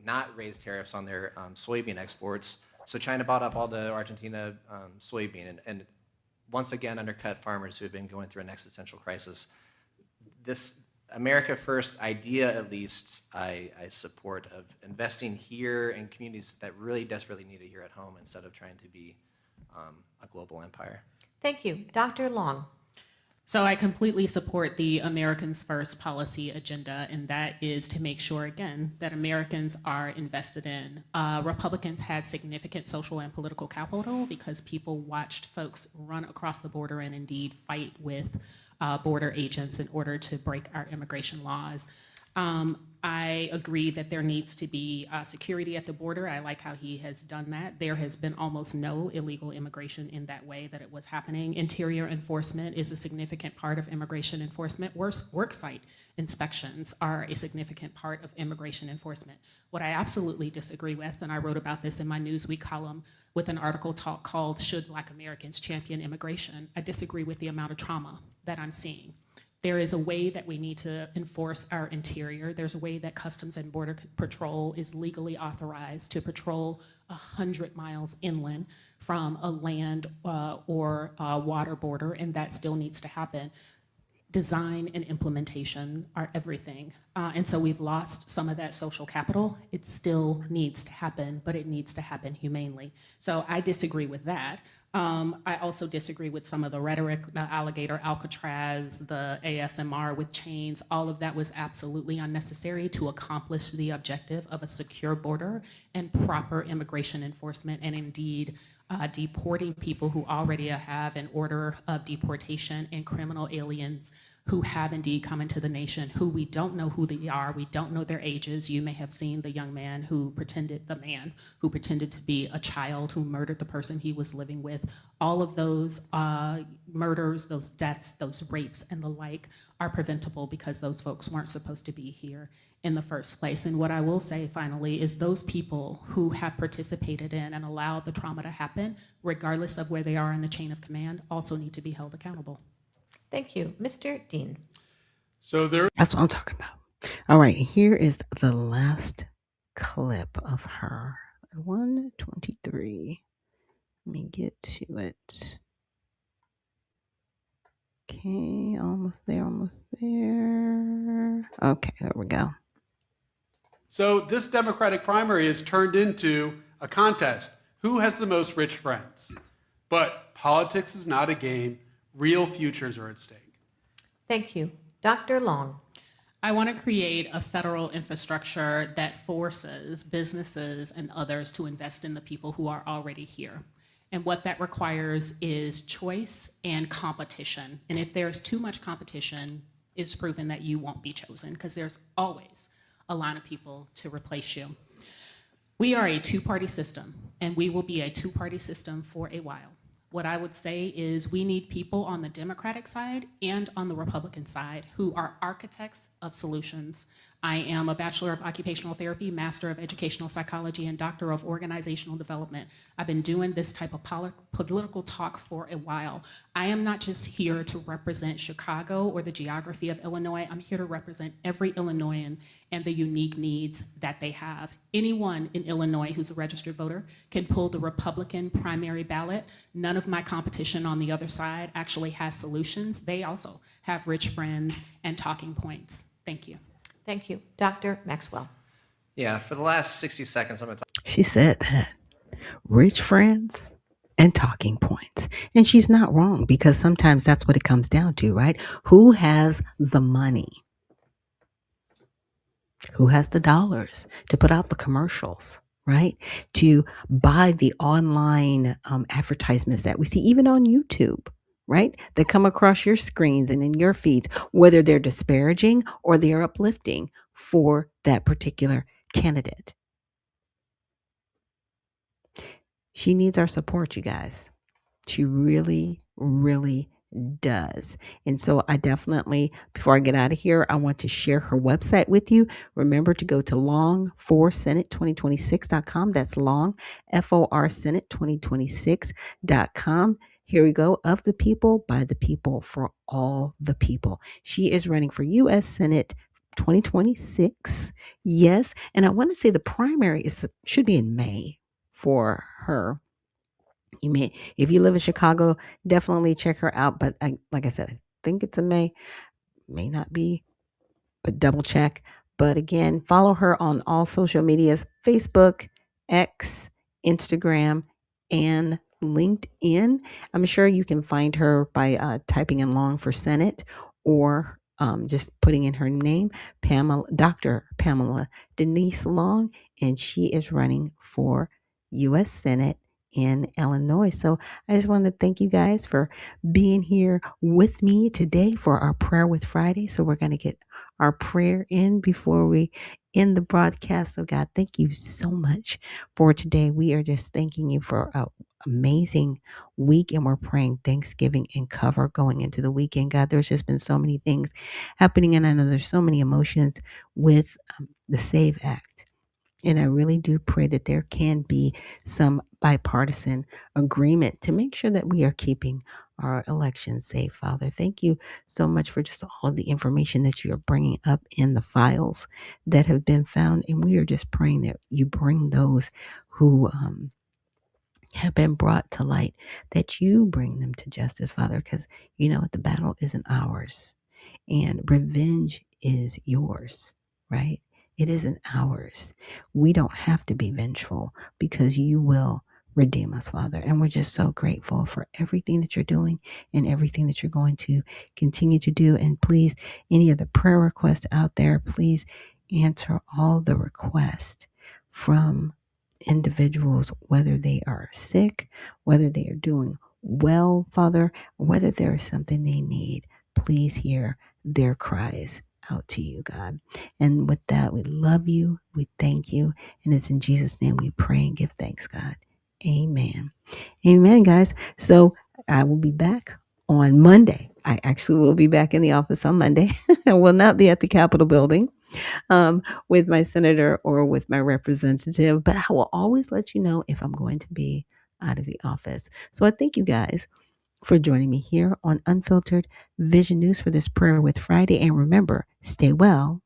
[SPEAKER 7] Not raise tariffs on their soybean exports. So China bought up all the Argentina soybean and once again undercut farmers who have been going through an existential crisis. This America First idea, at least, I support, of investing here in communities that really desperately need it here at home instead of trying to be a global empire.
[SPEAKER 3] Thank you. Dr. Long.
[SPEAKER 5] So I completely support the Americans First policy agenda, and that is to make sure, again, that Americans are invested in. Republicans had significant social and political capital because people watched folks run across the border and indeed fight with border agents in order to break our immigration laws. I agree that there needs to be security at the border. I like how he has done that. There has been almost no illegal immigration in that way that it was happening. Interior enforcement is a significant part of immigration enforcement. Worksite inspections are a significant part of immigration enforcement. What I absolutely disagree with, and I wrote about this in my Newsweek column with an article called "Should Black Americans Champion Immigration?" I disagree with the amount of trauma that I'm seeing. There is a way that we need to enforce our interior. There's a way that Customs and Border Patrol is legally authorized to patrol 100 miles inland from a land or water border, and that still needs to happen. Design and implementation are everything. And so we've lost some of that social capital. It still needs to happen, but it needs to happen humanely. So I disagree with that. I also disagree with some of the rhetoric, the alligator Alcatraz, the ASMR with chains. All of that was absolutely unnecessary to accomplish the objective of a secure border and proper immigration enforcement, and indeed deporting people who already have an order of deportation and criminal aliens who have indeed come into the nation, who we don't know who they are, we don't know their ages. You may have seen the young man who pretended to be a child, who murdered the person he was living with. All of those murders, those deaths, those rapes and the like are preventable because those folks weren't supposed to be here in the first place. And what I will say finally is those people who have participated in and allowed the trauma to happen, regardless of where they are in the chain of command, also need to be held accountable.
[SPEAKER 3] Thank you. Mr. Dean.
[SPEAKER 1] That's what I'm talking about. All right, here is the last clip of her. 123. Let me get to it. Okay, almost there. Okay, there we go.
[SPEAKER 6] So this Democratic primary has turned into a contest. Who has the most rich friends? But politics is not a game. Real futures are at stake.
[SPEAKER 3] Thank you. Dr. Long.
[SPEAKER 5] I want to create a federal infrastructure that forces businesses and others to invest in the people who are already here. And what that requires is choice and competition. And if there's too much competition, it's proven that you won't be chosen because there's always a line of people to replace you. We are a two-party system, and we will be a two-party system for a while. What I would say is we need people on the Democratic side and on the Republican side who are architects of solutions. I am a Bachelor of Occupational Therapy, Master of Educational Psychology, and Doctor of Organizational Development. I've been doing this type of political talk for a while. I am not just here to represent Chicago or the geography of Illinois. I'm here to represent every Illinoisan and the unique needs that they have. Anyone in Illinois who's a registered voter can pull the Republican primary ballot. None of my competition on the other side actually has solutions. They also have rich friends and talking points. Thank you.
[SPEAKER 3] Thank you. Dr. Maxwell.
[SPEAKER 7] Yeah, for the last 60 seconds, I'm going to talk.
[SPEAKER 1] She said that. Rich friends and talking points. And she's not wrong, because sometimes that's what it comes down to, right? Who has the money? Who has the dollars to put out the commercials, right? To buy the online advertisements that we see even on YouTube, right? That come across your screens and in your feeds, whether they're disparaging or they're uplifting for that particular candidate. She needs our support, you guys. She really, really does. And so I definitely, before I get out of here, I want to share her website with you. Remember to go to long4senate2026.com. That's long, FOR Senate2026.com. Here we go. Of the people, by the people, for all the people. She is running for U.S. Senate 2026. Yes. And I want to say the primary should be in May for her. You may, if you live in Chicago, definitely check her out. But like I said, I think it's in May. May not be, but double check. But again, follow her on all social medias: Facebook, X, Instagram, and LinkedIn. I'm sure you can find her by typing in Long for Senate or just putting in her name, Dr. Pamela Denise Long, and she is running for U.S. Senate in Illinois. So I just want to thank you guys for being here with me today for our Prayer with Friday. So we're going to get our prayer in before we end the broadcast. So God, thank you so much for today. We are just thanking you for an amazing week, and we're praying Thanksgiving and cover going into the weekend. God, there's just been so many things happening, and I know there's so many emotions with the SAVE Act. And I really do pray that there can be some bipartisan agreement to make sure that we are keeping our elections safe, Father. Thank you so much for just all of the information that you're bringing up in the files that have been found. And we are just praying that you bring those who have been brought to light, that you bring them to justice, Father, because you know what, the battle isn't ours and revenge is yours, right? It isn't ours. We don't have to be vengeful because you will redeem us, Father. And we're just so grateful for everything that you're doing and everything that you're going to continue to do. And please, any of the prayer requests out there, please answer all the requests from individuals, whether they are sick, whether they are doing well, Father, whether there is something they need. Please hear their cries out to you, God. And with that, we love you. We thank you. And it's in Jesus' name we pray and give thanks, God. Amen. Amen, guys. So I will be back on Monday. I actually will be back in the office on Monday. I will not be at the Capitol building with my senator or with my representative, but I will always let you know if I'm going to be out of the office. So I thank you guys for joining me here on Unfiltered Vision News for this Prayer with Friday. And remember, stay well,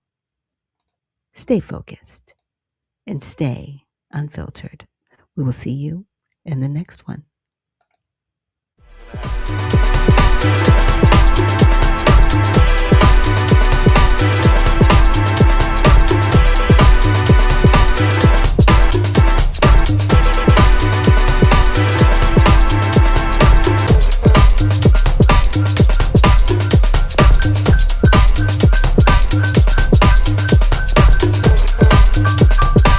[SPEAKER 1] stay focused, and stay unfiltered. We will see you in the next one.